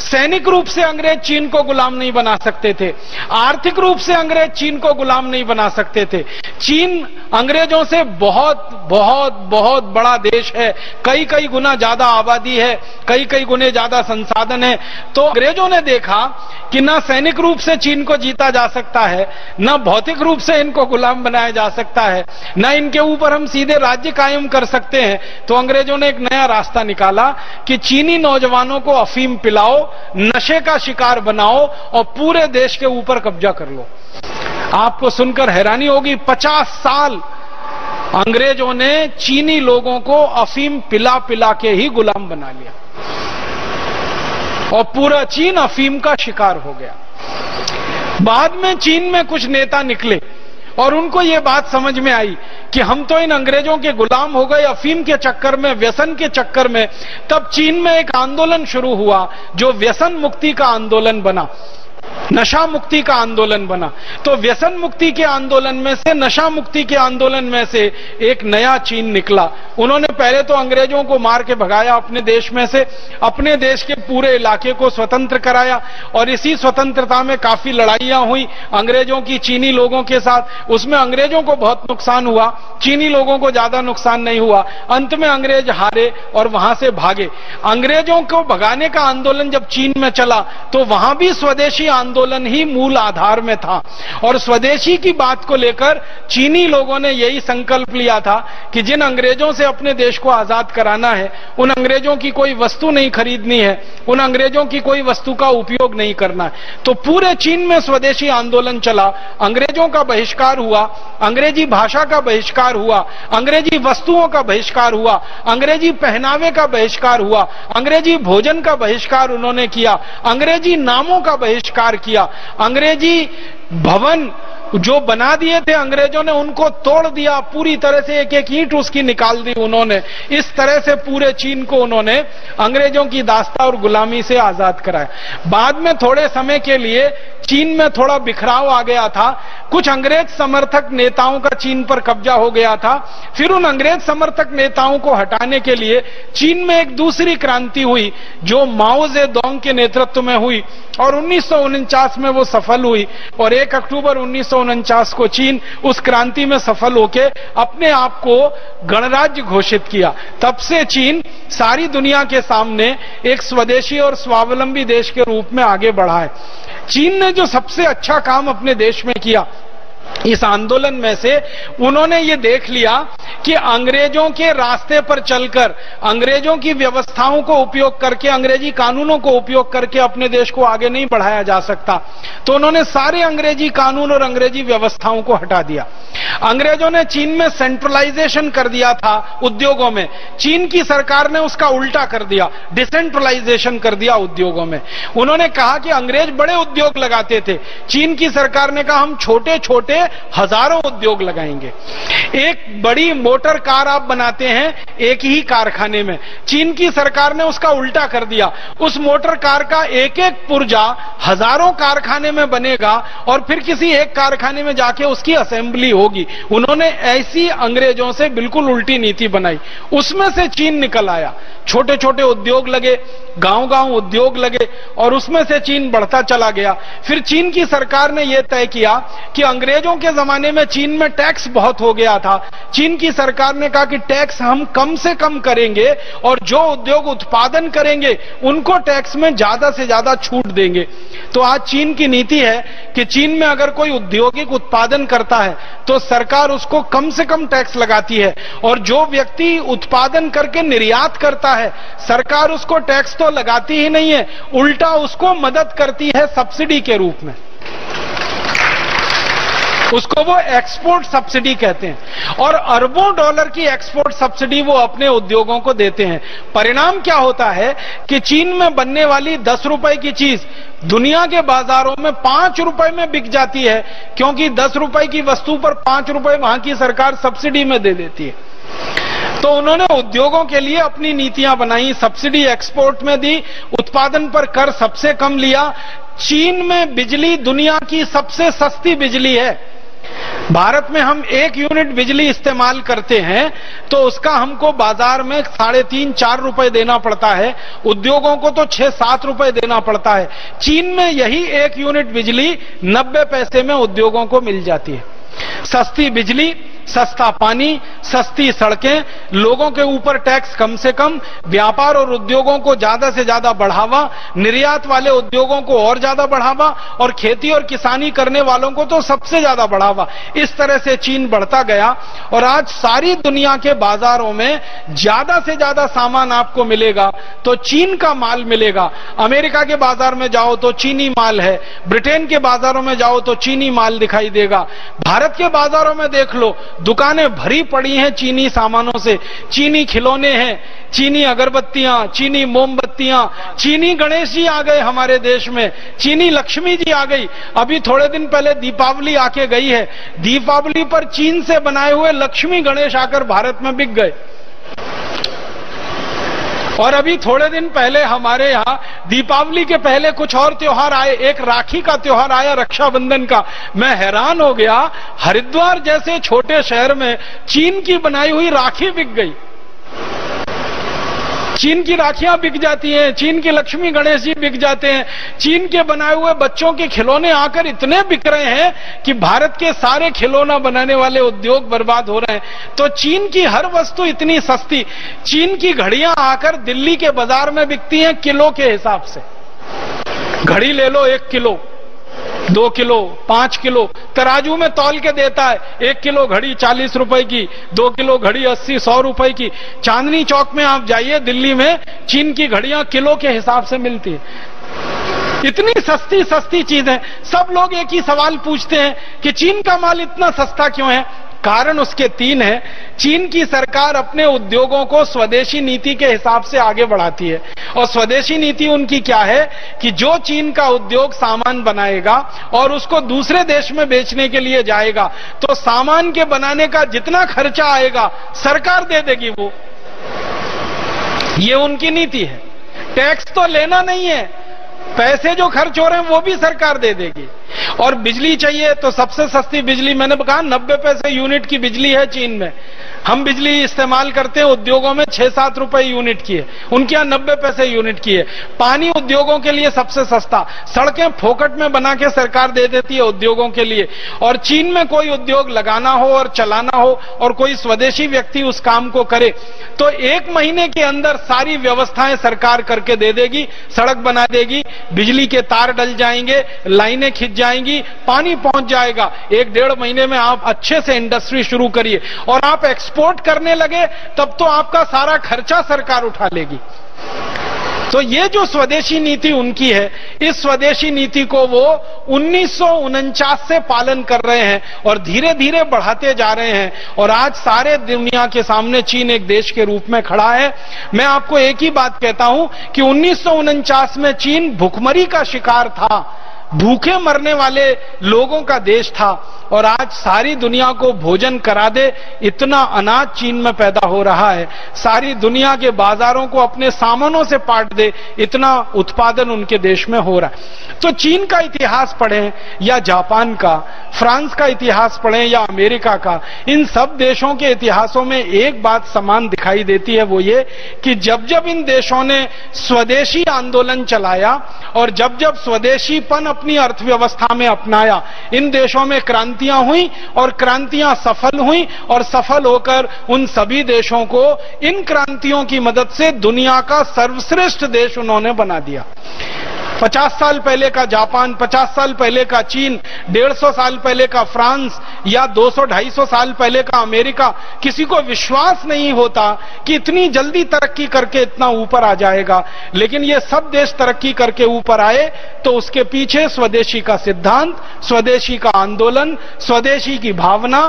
सैनिक रूप से अंग्रेज चीन को गुलाम नहीं बना सकते थे, आर्थिक रूप से अंग्रेज चीन को गुलाम नहीं बना सकते थे। चीन अंग्रेजों से बहुत बहुत बहुत बड़ा देश है, कई कई गुना ज्यादा आबादी है, कई कई गुने ज्यादा संसाधन है। तो अंग्रेजों ने देखा कि ना सैनिक रूप से चीन को जीता जा सकता है, ना भौतिक रूप से इनको गुलाम बनाया जा सकता है, ना इनके ऊपर हम सीधे राज्य कायम कर सकते हैं। तो अंग्रेजों ने एक नया रास्ता निकाला कि चीनी नौजवानों को अफीम पिलाओ, नशे का शिकार बनाओ और पूरे देश के ऊपर कब्जा कर लो। आपको सुनकर हैरानी होगी, 50 साल अंग्रेजों ने चीनी लोगों को अफीम पिला पिला के ही गुलाम बना लिया और पूरा चीन अफीम का शिकार हो गया। बाद में चीन में कुछ नेता निकले और उनको ये बात समझ में आई कि हम तो इन अंग्रेजों के गुलाम हो गए अफीम के चक्कर में, व्यसन के चक्कर में। तब चीन में एक आंदोलन शुरू हुआ जो व्यसन मुक्ति का आंदोलन बना, नशा मुक्ति का आंदोलन बना। तो व्यसन मुक्ति के आंदोलन में से, नशा मुक्ति के आंदोलन में से एक नया चीन निकला। उन्होंने पहले तो अंग्रेजों को मार के भगाया अपने देश में से, अपने देश के पूरे इलाके को स्वतंत्र कराया और इसी स्वतंत्रता में काफी लड़ाइयां हुई अंग्रेजों की चीनी लोगों के साथ। उसमें अंग्रेजों को बहुत नुकसान हुआ, चीनी लोगों को ज्यादा नुकसान नहीं हुआ। अंत में अंग्रेज हारे और वहां से भागे। अंग्रेजों को भगाने का आंदोलन जब चीन में चला तो वहां भी स्वदेशी आंदोलन ही मूल आधार में था और स्वदेशी की बात को लेकर चीनी लोगों ने यही संकल्प लिया था कि जिन अंग्रेजों से अपने देश को आजाद कराना है, उन अंग्रेजों की कोई वस्तु नहीं खरीदनी है, उन अंग्रेजों की कोई वस्तु का उपयोग नहीं करना है। तो पूरे चीन में स्वदेशी आंदोलन चला, अंग्रेजों का बहिष्कार हुआ, अंग्रेजी भाषा का बहिष्कार हुआ, अंग्रेजी वस्तुओं का बहिष्कार हुआ, अंग्रेजी पहनावे का बहिष्कार हुआ, अंग्रेजी भोजन का बहिष्कार उन्होंने किया, अंग्रेजी नामों का बहिष्कार किया, अंग्रेजी भवन जो बना दिए थे अंग्रेजों ने उनको तोड़ दिया, पूरी तरह से एक एक ईंट उसकी निकाल दी उन्होंने। इस तरह से पूरे चीन को उन्होंने अंग्रेजों की दास्ता और गुलामी से आजाद कराया। बाद में थोड़े समय के लिए चीन में थोड़ा बिखराव आ गया था, कुछ अंग्रेज समर्थक नेताओं का चीन पर कब्जा हो गया था। फिर उन अंग्रेज समर्थक नेताओं को हटाने के लिए चीन में एक दूसरी क्रांति हुई जो माओ जेडोंग के नेतृत्व में हुई और 1949 में वो सफल हुई और 1 अक्टूबर 1949 को चीन उस क्रांति में सफल होकर अपने आप को गणराज्य घोषित किया। तब से चीन सारी दुनिया के सामने एक स्वदेशी और स्वावलंबी देश के रूप में आगे बढ़ा है। चीन ने जो सबसे अच्छा काम अपने देश में किया इस आंदोलन में से उन्होंने ये देख लिया कि अंग्रेजों के रास्ते पर चलकर, अंग्रेजों की व्यवस्थाओं को उपयोग करके, अंग्रेजी कानूनों को उपयोग करके अपने देश को आगे नहीं बढ़ाया जा सकता। तो उन्होंने सारे अंग्रेजी कानून और अंग्रेजी व्यवस्थाओं को हटा दिया। अंग्रेजों ने चीन में सेंट्रलाइजेशन कर दिया था उद्योगों में, चीन की सरकार ने उसका उल्टा कर दिया, डिसेंट्रलाइजेशन कर दिया उद्योगों में। उन्होंने कहा कि अंग्रेज बड़े उद्योग लगाते थे, चीन की सरकार ने कहा हम छोटे छोटे हजारों उद्योग लगाएंगे। एक बड़ी मोटर कार आप बनाते हैं एक ही कारखाने में, चीन की सरकार ने उसका उल्टा कर दिया। उस मोटर कार का एक एक पुर्जा हजारों कारखाने में बनेगा और फिर किसी एक कारखाने में जाके उसकी असेंबली होगी। उन्होंने ऐसी अंग्रेजों से बिल्कुल उल्टी नीति बनाई, उसमें से चीन निकल आया। छोटे छोटे उद्योग लगे, गांव गांव उद्योग लगे और उसमें से चीन बढ़ता चला गया। फिर चीन की सरकार ने यह तय किया कि अंग्रेजों के जमाने में चीन में टैक्स बहुत हो गया था। चीन की सरकार ने कहा कि टैक्स हम कम से कम करेंगे और जो उद्योग उत्पादन करेंगे उनको टैक्स में ज्यादा से ज्यादा छूट देंगे। तो आज चीन की नीति है कि चीन में अगर कोई औद्योगिक उत्पादन करता है तो सरकार उसको कम से कम टैक्स लगाती है और जो व्यक्ति उत्पादन करके निर्यात करता है सरकार उसको टैक्स तो लगाती ही नहीं है, उल्टा उसको मदद करती है सब्सिडी के रूप में। उसको वो एक्सपोर्ट सब्सिडी कहते हैं और अरबों डॉलर की एक्सपोर्ट सब्सिडी वो अपने उद्योगों को देते हैं। परिणाम क्या होता है कि चीन में बनने वाली 10 रुपए की चीज दुनिया के बाजारों में 5 रुपए में बिक जाती है, क्योंकि 10 रुपए की वस्तु पर 5 रुपए वहां की सरकार सब्सिडी में दे देती है। तो उन्होंने उद्योगों के लिए अपनी नीतियां बनाई, सब्सिडी एक्सपोर्ट में दी, उत्पादन पर कर सबसे कम लिया। चीन में बिजली दुनिया की सबसे सस्ती बिजली है। भारत में हम 1 यूनिट बिजली इस्तेमाल करते हैं तो उसका हमको बाजार में 3.5-4 रुपए देना पड़ता है, उद्योगों को तो 6-7 रुपए देना पड़ता है। चीन में यही 1 यूनिट बिजली 90 पैसे में उद्योगों को मिल जाती है। सस्ती बिजली, सस्ता पानी, सस्ती सड़कें, लोगों के ऊपर टैक्स कम से कम, व्यापार और उद्योगों को ज्यादा से ज्यादा बढ़ावा, निर्यात वाले उद्योगों को और ज्यादा बढ़ावा और खेती और किसानी करने वालों को तो सबसे ज्यादा बढ़ावा। इस तरह से चीन बढ़ता गया और आज सारी दुनिया के बाजारों में ज्यादा से ज्यादा सामान आपको मिलेगा तो चीन का माल मिलेगा। अमेरिका के बाजार में जाओ तो चीनी माल है, ब्रिटेन के बाजारों में जाओ तो चीनी माल दिखाई देगा। भारत के बाजारों में देख लो, दुकानें भरी पड़ी हैं चीनी सामानों से, चीनी खिलौने हैं, चीनी अगरबत्तियां, चीनी मोमबत्तियां, चीनी गणेश जी आ गए हमारे देश में, चीनी लक्ष्मी जी आ गई। अभी थोड़े दिन पहले दीपावली आके गई है, दीपावली पर चीन से बनाए हुए लक्ष्मी गणेश आकर भारत में बिक गए। और अभी थोड़े दिन पहले हमारे यहां दीपावली के पहले कुछ और त्योहार आए, एक राखी का त्योहार आया, रक्षाबंधन का। मैं हैरान हो गया, हरिद्वार जैसे छोटे शहर में चीन की बनाई हुई राखी बिक गई। चीन की राखियां बिक जाती हैं, चीन के लक्ष्मी गणेश जी बिक जाते हैं, चीन के बनाए हुए बच्चों के खिलौने आकर इतने बिक रहे हैं कि भारत के सारे खिलौना बनाने वाले उद्योग बर्बाद हो रहे हैं। तो चीन की हर वस्तु इतनी सस्ती, चीन की घड़ियां आकर दिल्ली के बाजार में बिकती हैं किलो के हिसाब से। घड़ी ले लो 1 किलो, 2 किलो, 5 किलो, तराजू में तौल के देता है। 1 किलो घड़ी 40 रुपए की, 2 किलो घड़ी 80-100 रुपए की। चांदनी चौक में आप जाइए दिल्ली में, चीन की घड़ियां किलो के हिसाब से मिलती है। इतनी सस्ती सस्ती चीजें। सब लोग एक ही सवाल पूछते हैं कि चीन का माल इतना सस्ता क्यों है? कारण उसके 3 हैं। चीन की सरकार अपने उद्योगों को स्वदेशी नीति के हिसाब से आगे बढ़ाती है और स्वदेशी नीति उनकी क्या है कि जो चीन का उद्योग सामान बनाएगा और उसको दूसरे देश में बेचने के लिए जाएगा तो सामान के बनाने का जितना खर्चा आएगा सरकार दे देगी। वो ये उनकी नीति है। टैक्स तो लेना नहीं है, पैसे जो खर्च हो रहे हैं वो भी सरकार दे देगी। और बिजली चाहिए तो सबसे सस्ती बिजली, मैंने कहा 90 पैसे यूनिट की बिजली है चीन में। हम बिजली इस्तेमाल करते हैं उद्योगों में 6-7 रुपए यूनिट की है, उनके यहां 90 पैसे यूनिट की है। पानी उद्योगों के लिए सबसे सस्ता, सड़कें फोकट में बना के सरकार दे देती है उद्योगों के लिए। और चीन में कोई उद्योग लगाना हो और चलाना हो और कोई स्वदेशी व्यक्ति उस काम को करे तो 1 महीने के अंदर सारी व्यवस्थाएं सरकार करके दे देगी, सड़क बना देगी, बिजली के तार डल जाएंगे, लाइनें खिंच जाएंगी, पानी पहुंच जाएगा। 1-1.5 महीने में आप अच्छे से इंडस्ट्री शुरू करिए और आप एक्सपोर्ट करने लगे तब तो आपका सारा खर्चा सरकार उठा लेगी। तो ये जो स्वदेशी नीति उनकी है, इस स्वदेशी नीति को वो 1949 से पालन कर रहे हैं और धीरे धीरे बढ़ाते जा रहे हैं। और आज सारे दुनिया के सामने चीन एक देश के रूप में खड़ा है। मैं आपको एक ही बात कहता हूं कि 1949 में चीन भुखमरी का शिकार था, भूखे मरने वाले लोगों का देश था और आज सारी दुनिया को भोजन करा दे इतना अनाज चीन में पैदा हो रहा है। सारी दुनिया के बाजारों को अपने सामानों से पाट दे इतना उत्पादन उनके देश में हो रहा है। तो चीन का इतिहास पढ़ें या जापान का, फ्रांस का इतिहास पढ़ें या अमेरिका का, इन सब देशों के इतिहासों में एक बात समान दिखाई देती है, वो ये कि जब जब इन देशों ने स्वदेशी आंदोलन चलाया और जब जब स्वदेशीपन अपनी अर्थव्यवस्था में अपनाया, इन देशों में क्रांतियां हुई और क्रांतियां सफल हुई और सफल होकर उन सभी देशों को इन क्रांतियों की मदद से दुनिया का सर्वश्रेष्ठ देश उन्होंने बना दिया। 50 साल पहले का जापान, 50 साल पहले का चीन, 150 साल पहले का फ्रांस या 200-250 साल पहले का अमेरिका, किसी को विश्वास नहीं होता कि इतनी जल्दी तरक्की करके इतना ऊपर आ जाएगा। लेकिन ये सब देश तरक्की करके ऊपर आए तो उसके पीछे स्वदेशी का सिद्धांत, स्वदेशी का आंदोलन, स्वदेशी की भावना,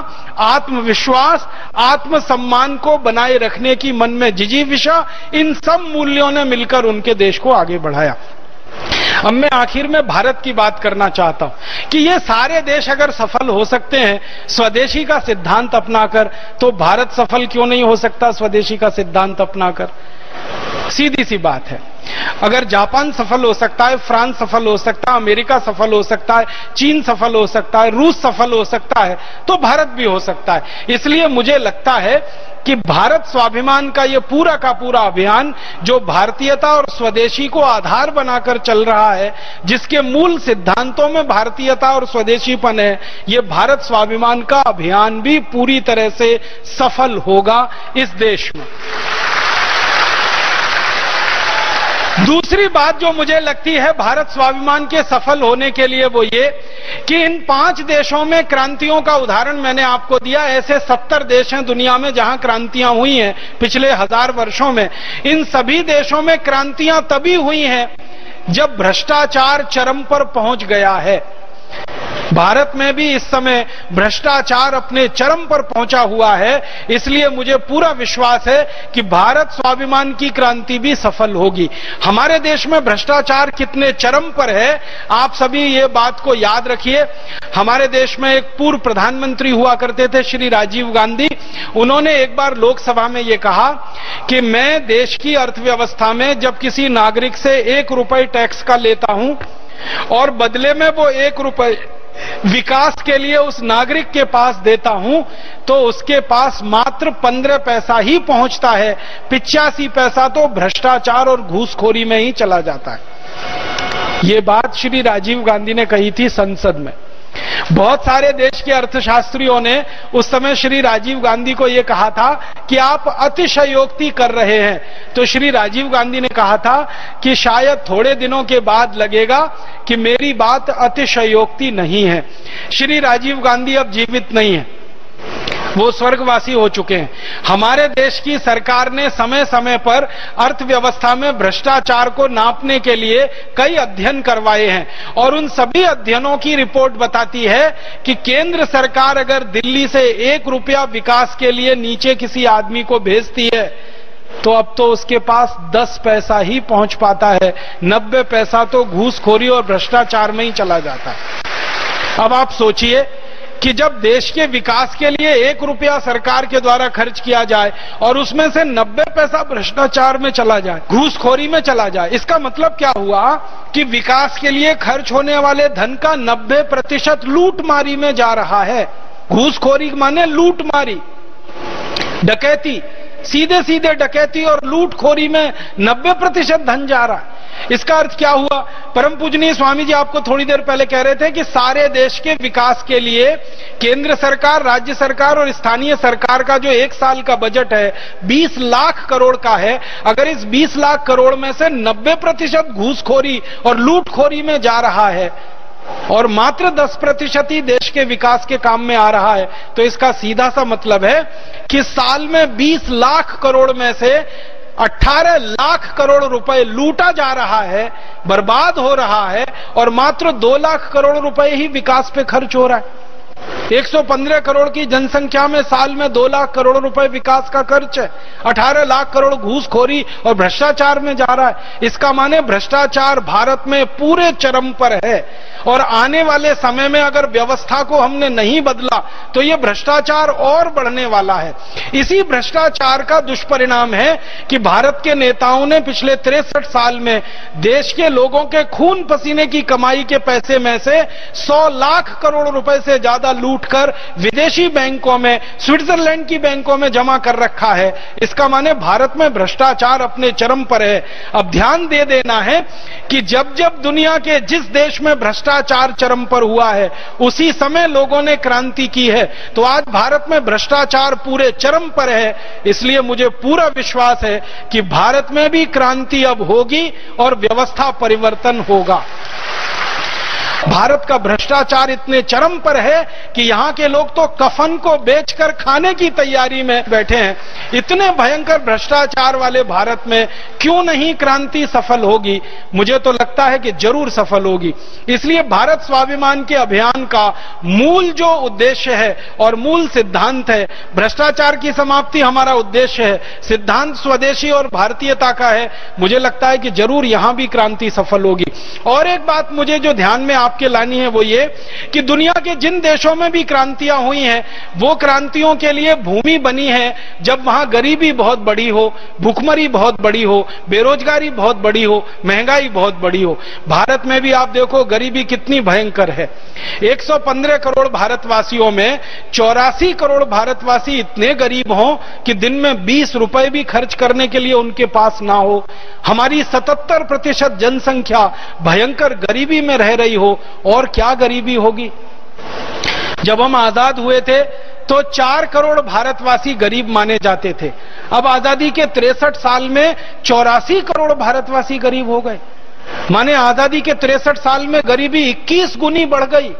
आत्मविश्वास, आत्मसम्मान को बनाए रखने की मन में जिजीविषा, इन सब मूल्यों ने मिलकर उनके देश को आगे बढ़ाया। अब मैं आखिर में भारत की बात करना चाहता हूं कि ये सारे देश अगर सफल हो सकते हैं स्वदेशी का सिद्धांत अपनाकर, तो भारत सफल क्यों नहीं हो सकता स्वदेशी का सिद्धांत अपनाकर? सीधी सी बात है। अगर जापान सफल हो सकता है, फ्रांस सफल हो सकता है, अमेरिका सफल हो सकता है, चीन सफल हो सकता है, रूस सफल हो सकता है, तो भारत भी हो सकता है। इसलिए मुझे लगता है कि भारत स्वाभिमान का ये पूरा का पूरा अभियान जो भारतीयता और स्वदेशी को आधार बनाकर चल रहा है, जिसके मूल सिद्धांतों में भारतीयता और स्वदेशीपन है, ये भारत स्वाभिमान का अभियान भी पूरी तरह से सफल होगा इस देश में। दूसरी बात जो मुझे लगती है भारत स्वाभिमान के सफल होने के लिए, वो ये कि इन 5 देशों में क्रांतियों का उदाहरण मैंने आपको दिया। ऐसे 70 देश हैं दुनिया में जहां क्रांतियां हुई हैं पिछले 1000 वर्षों में। इन सभी देशों में क्रांतियां तभी हुई हैं जब भ्रष्टाचार चरम पर पहुंच गया है। भारत में भी इस समय भ्रष्टाचार अपने चरम पर पहुंचा हुआ है। इसलिए मुझे पूरा विश्वास है कि भारत स्वाभिमान की क्रांति भी सफल होगी। हमारे देश में भ्रष्टाचार कितने चरम पर है, आप सभी ये बात को याद रखिए। हमारे देश में एक पूर्व प्रधानमंत्री हुआ करते थे श्री राजीव गांधी। उन्होंने एक बार लोकसभा में ये कहा कि मैं देश की अर्थव्यवस्था में जब किसी नागरिक से 1 रुपए टैक्स का लेता हूं और बदले में वो 1 रुपए विकास के लिए उस नागरिक के पास देता हूं, तो उसके पास मात्र 15 पैसा ही पहुंचता है। 85 पैसा तो भ्रष्टाचार और घूसखोरी में ही चला जाता है। ये बात श्री राजीव गांधी ने कही थी संसद में। बहुत सारे देश के अर्थशास्त्रियों ने उस समय श्री राजीव गांधी को यह कहा था कि आप अतिशयोक्ति कर रहे हैं। तो श्री राजीव गांधी ने कहा था कि शायद थोड़े दिनों के बाद लगेगा कि मेरी बात अतिशयोक्ति नहीं है। श्री राजीव गांधी अब जीवित नहीं है, वो स्वर्गवासी हो चुके हैं। हमारे देश की सरकार ने समय समय पर अर्थव्यवस्था में भ्रष्टाचार को नापने के लिए कई अध्ययन करवाए हैं और उन सभी अध्ययनों की रिपोर्ट बताती है कि केंद्र सरकार अगर दिल्ली से 1 रुपया विकास के लिए नीचे किसी आदमी को भेजती है तो अब तो उसके पास 10 पैसा ही पहुंच पाता है। 90 पैसा तो घूसखोरी और भ्रष्टाचार में ही चला जाता है। अब आप सोचिए कि जब देश के विकास के लिए 1 रुपया सरकार के द्वारा खर्च किया जाए और उसमें से 90 पैसा भ्रष्टाचार में चला जाए, घूसखोरी में चला जाए, इसका मतलब क्या हुआ कि विकास के लिए खर्च होने वाले धन का 90% लूटमारी में जा रहा है। घूसखोरी माने लूटमारी। डकैती, सीधे सीधे डकैती और लूटखोरी में 90% धन जा रहा है। इसका अर्थ क्या हुआ? परम पूजनीय स्वामी जी आपको थोड़ी देर पहले कह रहे थे कि सारे देश के विकास के लिए केंद्र सरकार, राज्य सरकार और स्थानीय सरकार का जो 1 साल का बजट है 20 लाख करोड़ का है। अगर इस 20 लाख करोड़ में से 90% घूसखोरी और लूटखोरी में जा रहा है और मात्र 10% ही देश के विकास के काम में आ रहा है, तो इसका सीधा सा मतलब है कि साल में 20 लाख करोड़ में से 18 लाख करोड़ रुपए लूटा जा रहा है, बर्बाद हो रहा है, और मात्र 2 लाख करोड़ रुपए ही विकास पे खर्च हो रहा है। 115 करोड़ की जनसंख्या में साल में 2 लाख करोड़ रुपए विकास का खर्च है, 18 लाख करोड़ घूसखोरी और भ्रष्टाचार में जा रहा है। इसका माने भ्रष्टाचार भारत में पूरे चरम पर है, और आने वाले समय में अगर व्यवस्था को हमने नहीं बदला तो यह भ्रष्टाचार और बढ़ने वाला है। इसी भ्रष्टाचार का दुष्परिणाम है कि भारत के नेताओं ने पिछले 63 साल में देश के लोगों के खून पसीने की कमाई के पैसे में से 100 लाख करोड़ रुपए से ज्यादा लूटकर विदेशी बैंकों में, स्विट्जरलैंड की बैंकों में जमा कर रखा है। इसका माने भारत में भ्रष्टाचार अपने चरम पर है। अब ध्यान दे देना है कि जब जब दुनिया के जिस देश में भ्रष्टाचार चरम पर हुआ है उसी समय लोगों ने क्रांति की है। तो आज भारत में भ्रष्टाचार पूरे चरम पर है, इसलिए मुझे पूरा विश्वास है कि भारत में भी क्रांति अब होगी और व्यवस्था परिवर्तन होगा। भारत का भ्रष्टाचार इतने चरम पर है कि यहां के लोग तो कफन को बेचकर खाने की तैयारी में बैठे हैं। इतने भयंकर भ्रष्टाचार वाले भारत में क्यों नहीं क्रांति सफल होगी? मुझे तो लगता है कि जरूर सफल होगी। इसलिए भारत स्वाभिमान के अभियान का मूल जो उद्देश्य है और मूल सिद्धांत है, भ्रष्टाचार की समाप्ति हमारा उद्देश्य है, सिद्धांत स्वदेशी और भारतीयता का है। मुझे लगता है कि जरूर यहां भी क्रांति सफल होगी। और एक बात मुझे जो ध्यान में आपके लानी है वो ये कि दुनिया के जिन देशों में भी क्रांतियां हुई हैं वो क्रांतियों के लिए भूमि बनी है जब वहां गरीबी बहुत बड़ी हो, भूखमरी बहुत बड़ी हो, बेरोजगारी बहुत बड़ी हो, महंगाई बहुत बड़ी हो। भारत में भी आप देखो गरीबी कितनी भयंकर है। 115 करोड़ भारतवासियों में 84 करोड़ भारतवासी इतने गरीब हों कि दिन में 20 रुपए भी खर्च करने के लिए उनके पास ना हो। हमारी 77% जनसंख्या भयंकर गरीबी में रह रही हो। और क्या गरीबी होगी? जब हम आजाद हुए थे तो 4 करोड़ भारतवासी गरीब माने जाते थे। अब आजादी के 63 साल में 84 करोड़ भारतवासी गरीब हो गए। माने आजादी के 63 साल में गरीबी 21 गुनी बढ़ गई।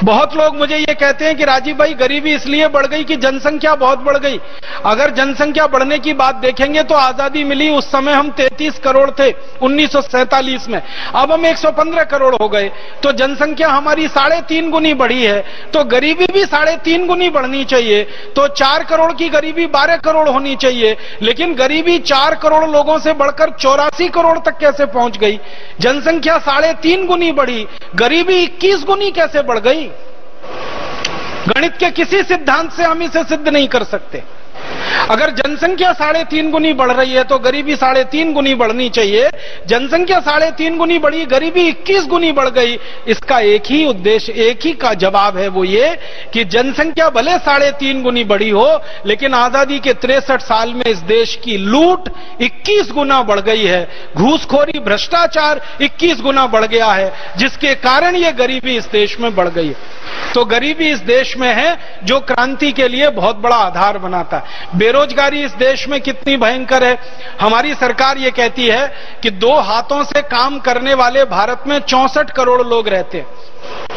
बहुत लोग मुझे ये कहते हैं कि राजीव भाई गरीबी इसलिए बढ़ गई कि जनसंख्या बहुत बढ़ गई। अगर जनसंख्या बढ़ने की बात देखेंगे तो आजादी मिली उस समय हम 33 करोड़ थे 1947 में, अब हम 115 करोड़ हो गए, तो जनसंख्या हमारी 3.5 गुनी बढ़ी है। तो गरीबी भी 3.5 गुनी बढ़नी चाहिए। तो 4 करोड़ की गरीबी 12 करोड़ होनी चाहिए, लेकिन गरीबी 4 करोड़ लोगों से बढ़कर 84 करोड़ तक कैसे पहुंच गई? जनसंख्या 3.5 गुनी बढ़ी, गरीबी 21 गुनी कैसे बढ़ गई? गणित के किसी सिद्धांत से हम इसे सिद्ध नहीं कर सकते। अगर जनसंख्या 3.5 गुनी बढ़ रही है तो गरीबी 3.5 गुनी बढ़नी चाहिए। जनसंख्या 3.5 गुनी बढ़ी, गरीबी 21 गुनी बढ़ गई। इसका एक ही उद्देश्य, एक ही का जवाब है, वो ये कि जनसंख्या भले 3.5 गुनी बढ़ी हो, लेकिन आजादी के 63 साल में इस देश की लूट 21 गुना बढ़ गई है। घूसखोरी, भ्रष्टाचार 21 गुना बढ़ गया है, जिसके कारण ये गरीबी इस देश में बढ़ गई है। तो गरीबी इस देश में है जो क्रांति के लिए बहुत बड़ा आधार बनाता है। बेरोजगारी इस देश में कितनी भयंकर है। हमारी सरकार ये कहती है कि 2 हाथों से काम करने वाले भारत में 64 करोड़ लोग रहते हैं,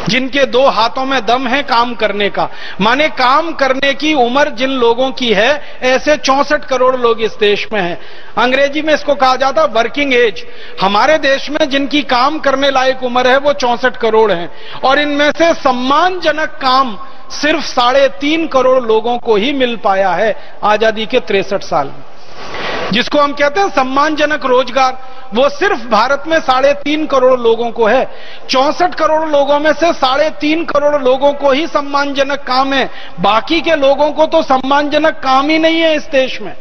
जिनके 2 हाथों में दम है काम करने का। माने काम करने की उम्र जिन लोगों की है, ऐसे 64 करोड़ लोग इस देश में हैं। अंग्रेजी में इसको कहा जाता है वर्किंग एज। हमारे देश में जिनकी काम करने लायक उम्र है वो 64 करोड़ हैं, और इनमें से सम्मानजनक काम सिर्फ 3.5 करोड़ लोगों को ही मिल पाया है आजादी के 63 साल में। जिसको हम कहते हैं सम्मानजनक रोजगार, वो सिर्फ भारत में 3.5 करोड़ लोगों को है। 64 करोड़ लोगों में से 3.5 करोड़ लोगों को ही सम्मानजनक काम है, बाकी के लोगों को तो सम्मानजनक काम ही नहीं है इस देश में।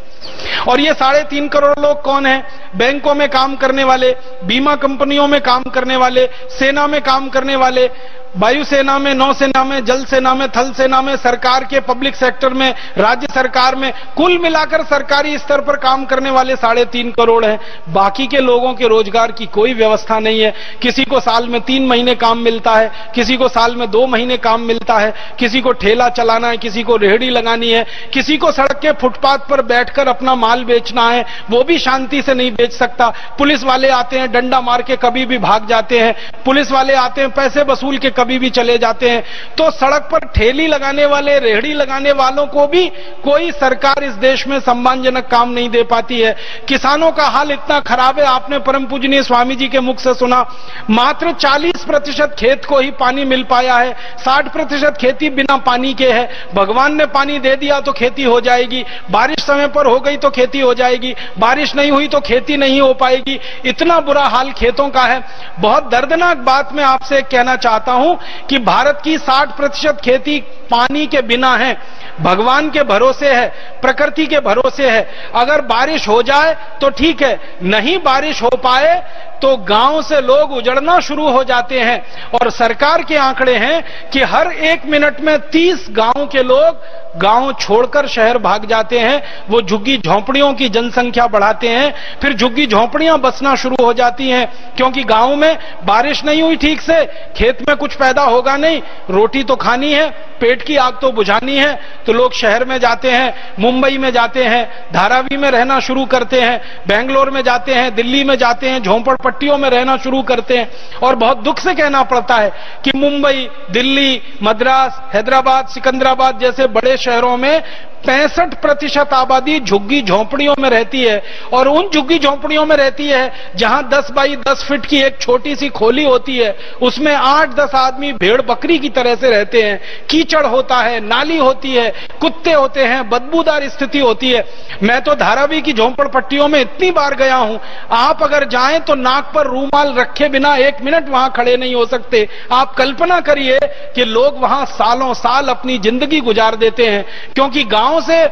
और ये 3.5 करोड़ लोग कौन है? बैंकों में काम करने वाले, बीमा कंपनियों में काम करने वाले, सेना में काम करने वाले, वायुसेना में, नौसेना में, जल सेना में, थल सेना में, सरकार के पब्लिक सेक्टर में, राज्य सरकार में, कुल मिलाकर सरकारी स्तर पर काम करने वाले 3.5 करोड़ हैं। बाकी के लोगों के रोजगार की कोई व्यवस्था नहीं है। किसी को साल में 3 महीने काम मिलता है, किसी को साल में 2 महीने काम मिलता है, किसी को ठेला चलाना है, किसी को रेहड़ी लगानी है, किसी को सड़क के फुटपाथ पर बैठकर अपना माल बेचना है, वो भी शांति से नहीं बेच सकता। पुलिस वाले आते हैं, डंडा मार के कभी भी भाग जाते हैं, पुलिस वाले आते हैं, पैसे वसूल के कभी भी चले जाते हैं। तो सड़क पर ठेली लगाने वाले, रेहड़ी लगाने वालों को भी कोई सरकार इस देश में सम्मानजनक काम नहीं दे पाती है। किसानों का हाल इतना खराब है, आपने परम पूजनीय स्वामी जी के मुख से सुना, मात्र 40% खेत को ही पानी मिल पाया है, 60% खेती बिना पानी के है। भगवान ने पानी दे दिया तो खेती हो जाएगी, बारिश समय पर हो गई तो खेती हो जाएगी, बारिश नहीं हुई तो खेती नहीं हो पाएगी। इतना बुरा हाल खेतों का है। बहुत दर्दनाक बात मैं आपसे कहना चाहता हूं कि भारत की 60% खेती पानी के बिना है, भगवान के भरोसे है, प्रकृति के भरोसे है। अगर बारिश हो जाए तो ठीक है, नहीं बारिश हो पाए तो गांव से लोग उजड़ना शुरू हो जाते हैं। और सरकार के आंकड़े हैं कि हर 1 मिनट में 30 गांव के लोग गांव छोड़कर शहर भाग जाते हैं। वो झुग्गी झोंपड़ियों की जनसंख्या बढ़ाते हैं, फिर झुग्गी झोंपड़ियां बसना शुरू हो जाती हैं, क्योंकि गांव में बारिश नहीं हुई ठीक से, खेत में कुछ पैदा होगा नहीं, रोटी तो खानी है, पेट की आग तो बुझानी है, तो लोग शहर में जाते हैं, मुंबई में जाते हैं, धारावी में रहना शुरू करते हैं, बेंगलोर में जाते हैं, दिल्ली में जाते हैं, झोंपड़पट्टियों में रहना शुरू करते हैं। और बहुत दुख से कहना पड़ता है कि मुंबई, दिल्ली, मद्रास, हैदराबाद, सिकंदराबाद जैसे बड़े शहरों में 65% आबादी झुग्गी झोंपड़ियों में रहती है। और उन झुग्गी झोंपड़ियों में रहती है जहां 10 बाई 10 फीट की एक छोटी सी खोली होती है, उसमें 8-10 आदमी भेड़ बकरी की तरह से रहते हैं। कीचड़ होता है, नाली होती है, कुत्ते होते हैं, बदबूदार स्थिति होती है। मैं तो धारावी की झोंपड़पट्टियों में इतनी बार गया हूं, आप अगर जाएं तो नाक पर रूमाल रखे बिना 1 मिनट वहां खड़े नहीं हो सकते। आप कल्पना करिए कि लोग वहां सालों साल अपनी जिंदगी गुजार देते हैं, क्योंकि गांव से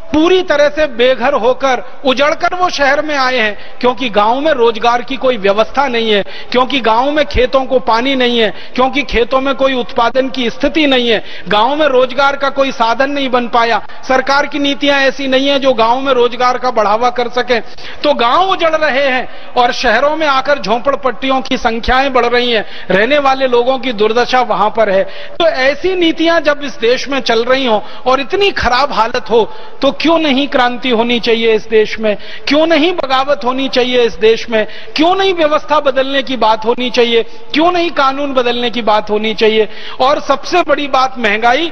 पूरी तरह से बेघर होकर, उजड़कर वो शहर में आए हैं, क्योंकि गांव में रोजगार की कोई व्यवस्था नहीं है, क्योंकि गांव में खेतों को पानी नहीं है, क्योंकि खेतों में कोई उत्पादन की स्थिति नहीं है, गांव में रोजगार का कोई साधन नहीं बन पाया, सरकार की नीतियां ऐसी नहीं है जो गांव में रोजगार का बढ़ावा कर सके। तो गांव उजड़ रहे हैं और शहरों में आकर झोंपड़पट्टियों की संख्याएं बढ़ रही हैं, रहने वाले लोगों की दुर्दशा वहां पर है। तो ऐसी नीतियां जब इस देश में चल रही हो और इतनी खराब हालत हो, तो क्यों नहीं क्रांति होनी चाहिए इस देश में? क्यों नहीं बगावत होनी चाहिए इस देश में? क्यों नहीं व्यवस्था बदलने की बात होनी चाहिए? क्यों नहीं कानून बदलने की बात होनी चाहिए? और सबसे बड़ी बात, महंगाई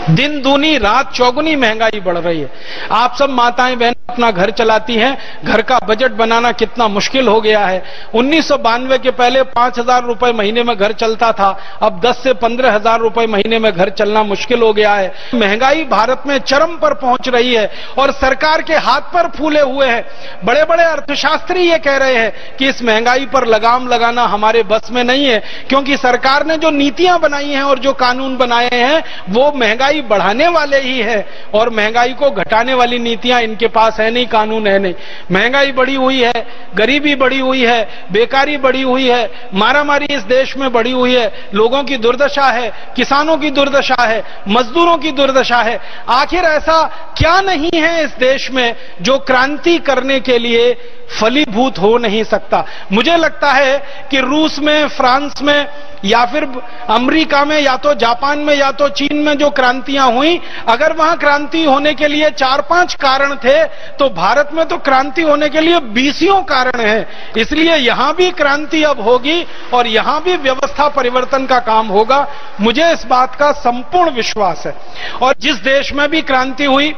दिन दूनी रात चौगुनी महंगाई बढ़ रही है। आप सब माताएं बहन अपना घर चलाती हैं, घर का बजट बनाना कितना मुश्किल हो गया है। 1992 के पहले 5,000 रुपए महीने में घर चलता था, अब 10 से 15,000 रुपए महीने में घर चलना मुश्किल हो गया है। महंगाई भारत में चरम पर पहुंच रही है और सरकार के हाथ पर फूले हुए हैं। बड़े बड़े अर्थशास्त्री ये कह रहे हैं कि इस महंगाई पर लगाम लगाना हमारे बस में नहीं है, क्योंकि सरकार ने जो नीतियां बनाई हैं और जो कानून बनाए हैं वो महंगाई बढ़ाने वाले ही है, और महंगाई को घटाने वाली नीतियां इनके पास है नहीं, कानून है नहीं। महंगाई बढ़ी हुई है, गरीबी बढ़ी हुई है, बेकारी बढ़ी हुई है, मारामारी इस देश में बढ़ी हुई है, लोगों की दुर्दशा है, किसानों की दुर्दशा है, मजदूरों की दुर्दशा है। आखिर ऐसा क्या नहीं है इस देश में जो क्रांति करने के लिए फलीभूत हो नहीं सकता? मुझे लगता है कि रूस में, फ्रांस में, या फिर अमेरिका में, या तो जापान में, या तो चीन में जो क्रांतियां हुई, अगर वहां क्रांति होने के लिए 4-5 कारण थे, तो भारत में तो क्रांति होने के लिए 20 कारण हैं। इसलिए यहां भी क्रांति अब होगी और यहां भी व्यवस्था परिवर्तन का काम होगा, मुझे इस बात का संपूर्ण विश्वास है। और जिस देश में भी क्रांति हुई,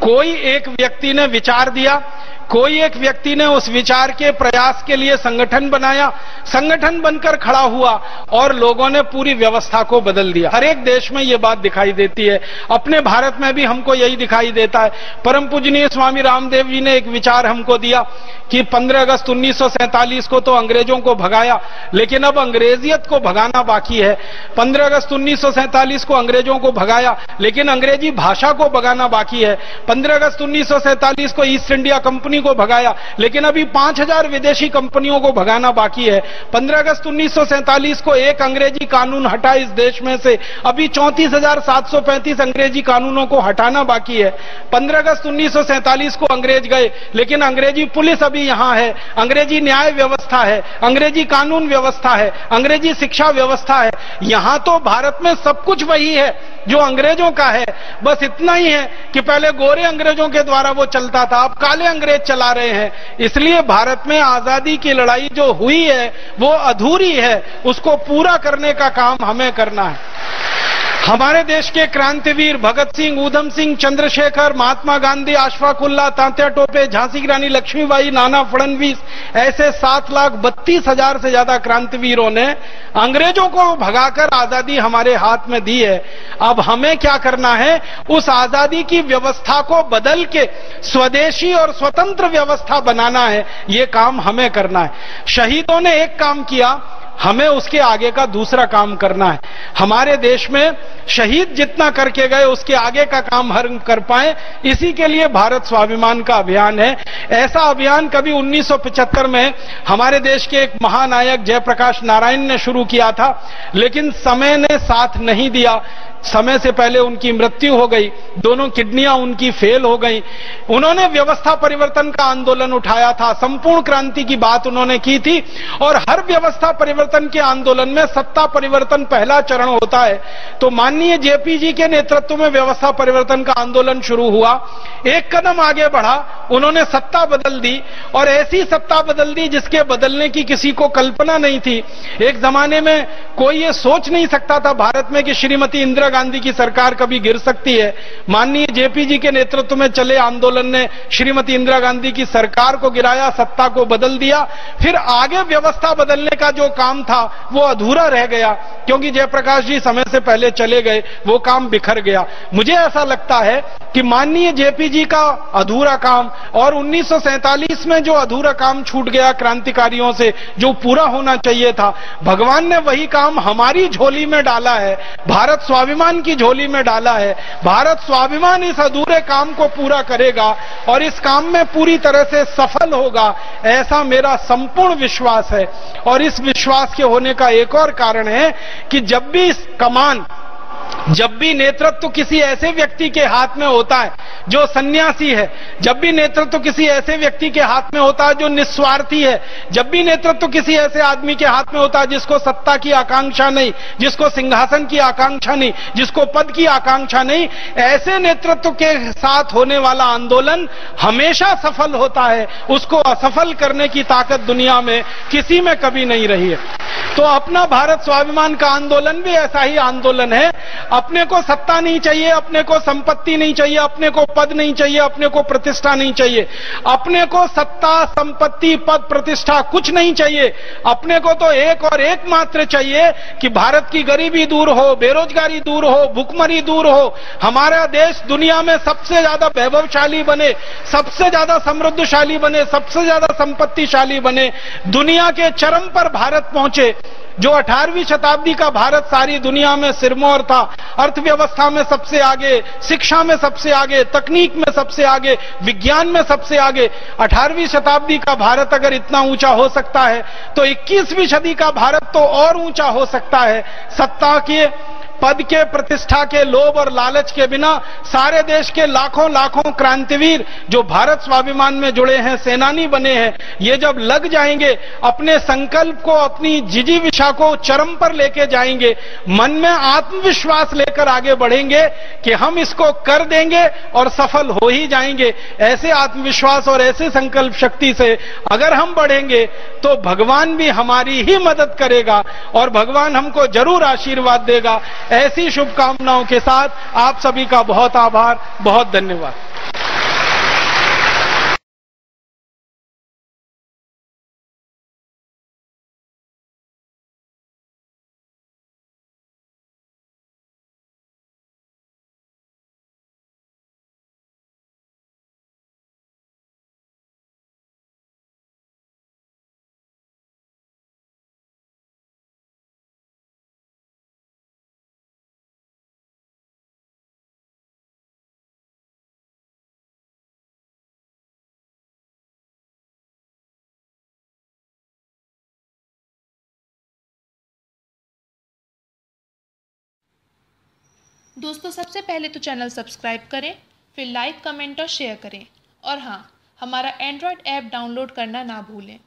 कोई एक व्यक्ति ने विचार दिया, कोई एक व्यक्ति ने उस विचार के प्रयास के लिए संगठन बनाया, संगठन बनकर खड़ा हुआ और लोगों ने पूरी व्यवस्था को बदल दिया। हर एक देश में यह बात दिखाई देती है, अपने भारत में भी हमको यही दिखाई देता है। परम पूजनीय स्वामी रामदेव जी ने एक विचार हमको दिया कि 15 अगस्त 1947 को तो अंग्रेजों को भगाया, लेकिन अब अंग्रेजियत को भगाना बाकी है। 15 अगस्त 1947 को अंग्रेजों को भगाया, लेकिन अंग्रेजी भाषा को भगाना बाकी है। 15 अगस्त 1947 को ईस्ट इंडिया कंपनी कंपनी को भगाया, लेकिन अभी 5000 विदेशी कंपनियों को भगाना बाकी है। 15 अगस्त 1947 को एक अंग्रेजी कानून हटा इस देश में से, अभी 34,735 अंग्रेजी कानूनों को हटाना बाकी है। 15 अगस्त 1947 को अंग्रेज गए, लेकिन अंग्रेजी पुलिस अभी यहां है, अंग्रेजी न्याय व्यवस्था है, अंग्रेजी कानून व्यवस्था है, अंग्रेजी शिक्षा व्यवस्था है। यहां तो भारत में सब कुछ वही है जो अंग्रेजों का है, बस इतना ही है कि पहले गोरे अंग्रेजों के द्वारा वो चलता था, अब काले अंग्रेज चला रहे हैं। इसलिए भारत में आजादी की लड़ाई जो हुई है वो अधूरी है, उसको पूरा करने का काम हमें करना है। हमारे देश के क्रांतिवीर भगत सिंह, ऊधम सिंह, चंद्रशेखर, महात्मा गांधी, अशफाक उल्लाह, तात्या टोपे, झांसी की रानी लक्ष्मीबाई, नाना फडणवीस, ऐसे 7,32,000 से ज्यादा क्रांतिवीरों ने अंग्रेजों को भगाकर आजादी हमारे हाथ में दी है। अब हमें क्या करना है, उस आजादी की व्यवस्था को बदल के स्वदेशी और स्वतंत्र व्यवस्था बनाना है। ये काम हमें करना है। शहीदों ने एक काम किया, हमें उसके आगे का दूसरा काम करना है। हमारे देश में शहीद जितना करके गए उसके आगे का काम हम कर पाए, इसी के लिए भारत स्वाभिमान का अभियान है। ऐसा अभियान कभी 1975 में हमारे देश के एक महानायक जयप्रकाश नारायण ने शुरू किया था, लेकिन समय ने साथ नहीं दिया। समय से पहले उनकी मृत्यु हो गई, दोनों किडनियां उनकी फेल हो गई। उन्होंने व्यवस्था परिवर्तन का आंदोलन उठाया था, संपूर्ण क्रांति की बात उन्होंने की थी, और हर व्यवस्था परिवर्तन के आंदोलन में सत्ता परिवर्तन पहला चरण होता है। तो माननीय जेपी जी के नेतृत्व में व्यवस्था परिवर्तन का आंदोलन शुरू हुआ, एक कदम आगे बढ़ा, उन्होंने सत्ता बदल दी, और ऐसी सत्ता बदल दी जिसके बदलने की किसी को कल्पना नहीं थी। एक जमाने में कोई ये सोच नहीं सकता था भारत में कि श्रीमती इंदिरा गांधी की सरकार कभी गिर सकती है। माननीय जेपी जी के नेतृत्व में चले आंदोलन ने श्रीमती इंदिरा गांधी की सरकार को गिराया, सत्ता को बदल दिया। फिर आगे व्यवस्था बदलने का जो काम था वो अधूरा रह गया, क्योंकि जयप्रकाश जी समय से पहले चले गए, वो काम बिखर गया। मुझे ऐसा लगता है कि माननीय जेपी जी का अधूरा काम और 1947 में जो अधूरा काम छूट गया क्रांतिकारियों से, जो पूरा होना चाहिए था, भगवान ने वही काम हमारी झोली में डाला है, भारत स्वाभिमान की झोली में डाला है। भारत स्वाभिमान इस अधूरे काम को पूरा करेगा और इस काम में पूरी तरह से सफल होगा, ऐसा मेरा संपूर्ण विश्वास है। और इस विश्वास के होने का एक और कारण है कि जब भी कमान, जब भी नेतृत्व किसी ऐसे व्यक्ति के हाथ में होता है जो सन्यासी है, जब भी नेतृत्व किसी ऐसे व्यक्ति के हाथ में होता है जो निस्वार्थी है, जब भी नेतृत्व किसी ऐसे आदमी के हाथ में होता है जिसको सत्ता की आकांक्षा नहीं, जिसको सिंहासन की आकांक्षा नहीं, जिसको पद की आकांक्षा नहीं, ऐसे नेतृत्व के साथ होने वाला आंदोलन हमेशा सफल होता है। उसको असफल करने की ताकत दुनिया में किसी में कभी नहीं रही है। तो अपना भारत स्वाभिमान का आंदोलन भी ऐसा ही आंदोलन है। अपने को सत्ता नहीं चाहिए, अपने को संपत्ति नहीं चाहिए, अपने को पद नहीं चाहिए, अपने को प्रतिष्ठा नहीं चाहिए। अपने को सत्ता, संपत्ति, पद, प्रतिष्ठा कुछ नहीं चाहिए। अपने को तो एक और एक मात्र चाहिए कि भारत की गरीबी दूर हो, बेरोजगारी दूर हो, भुखमरी दूर हो, हमारा देश दुनिया में सबसे ज्यादा वैभवशाली बने, सबसे ज्यादा समृद्धशाली बने, सबसे ज्यादा संपत्तिशाली बने, दुनिया के चरम पर भारत पहुंचे। जो 18वीं शताब्दी का भारत सारी दुनिया में सिरमौर था, अर्थव्यवस्था में सबसे आगे, शिक्षा में सबसे आगे, तकनीक में सबसे आगे, विज्ञान में सबसे आगे। 18वीं शताब्दी का भारत अगर इतना ऊंचा हो सकता है तो 21वीं सदी का भारत तो और ऊंचा हो सकता है। सत्ता के, पद के, प्रतिष्ठा के लोभ और लालच के बिना सारे देश के लाखों लाखों क्रांतिवीर जो भारत स्वाभिमान में जुड़े हैं, सेनानी बने हैं, ये जब लग जाएंगे, अपने संकल्प को, अपनी जिजीविषा को चरम पर लेके जाएंगे, मन में आत्मविश्वास लेकर आगे बढ़ेंगे कि हम इसको कर देंगे और सफल हो ही जाएंगे। ऐसे आत्मविश्वास और ऐसे संकल्प शक्ति से अगर हम बढ़ेंगे तो भगवान भी हमारी ही मदद करेगा और भगवान हमको जरूर आशीर्वाद देगा। ऐसी शुभकामनाओं के साथ आप सभी का बहुत आभार, बहुत धन्यवाद। दोस्तों सबसे पहले तो चैनल सब्सक्राइब करें, फिर लाइक, कमेंट और शेयर करें। और हाँ, हमारा एंड्रॉयड ऐप डाउनलोड करना ना भूलें।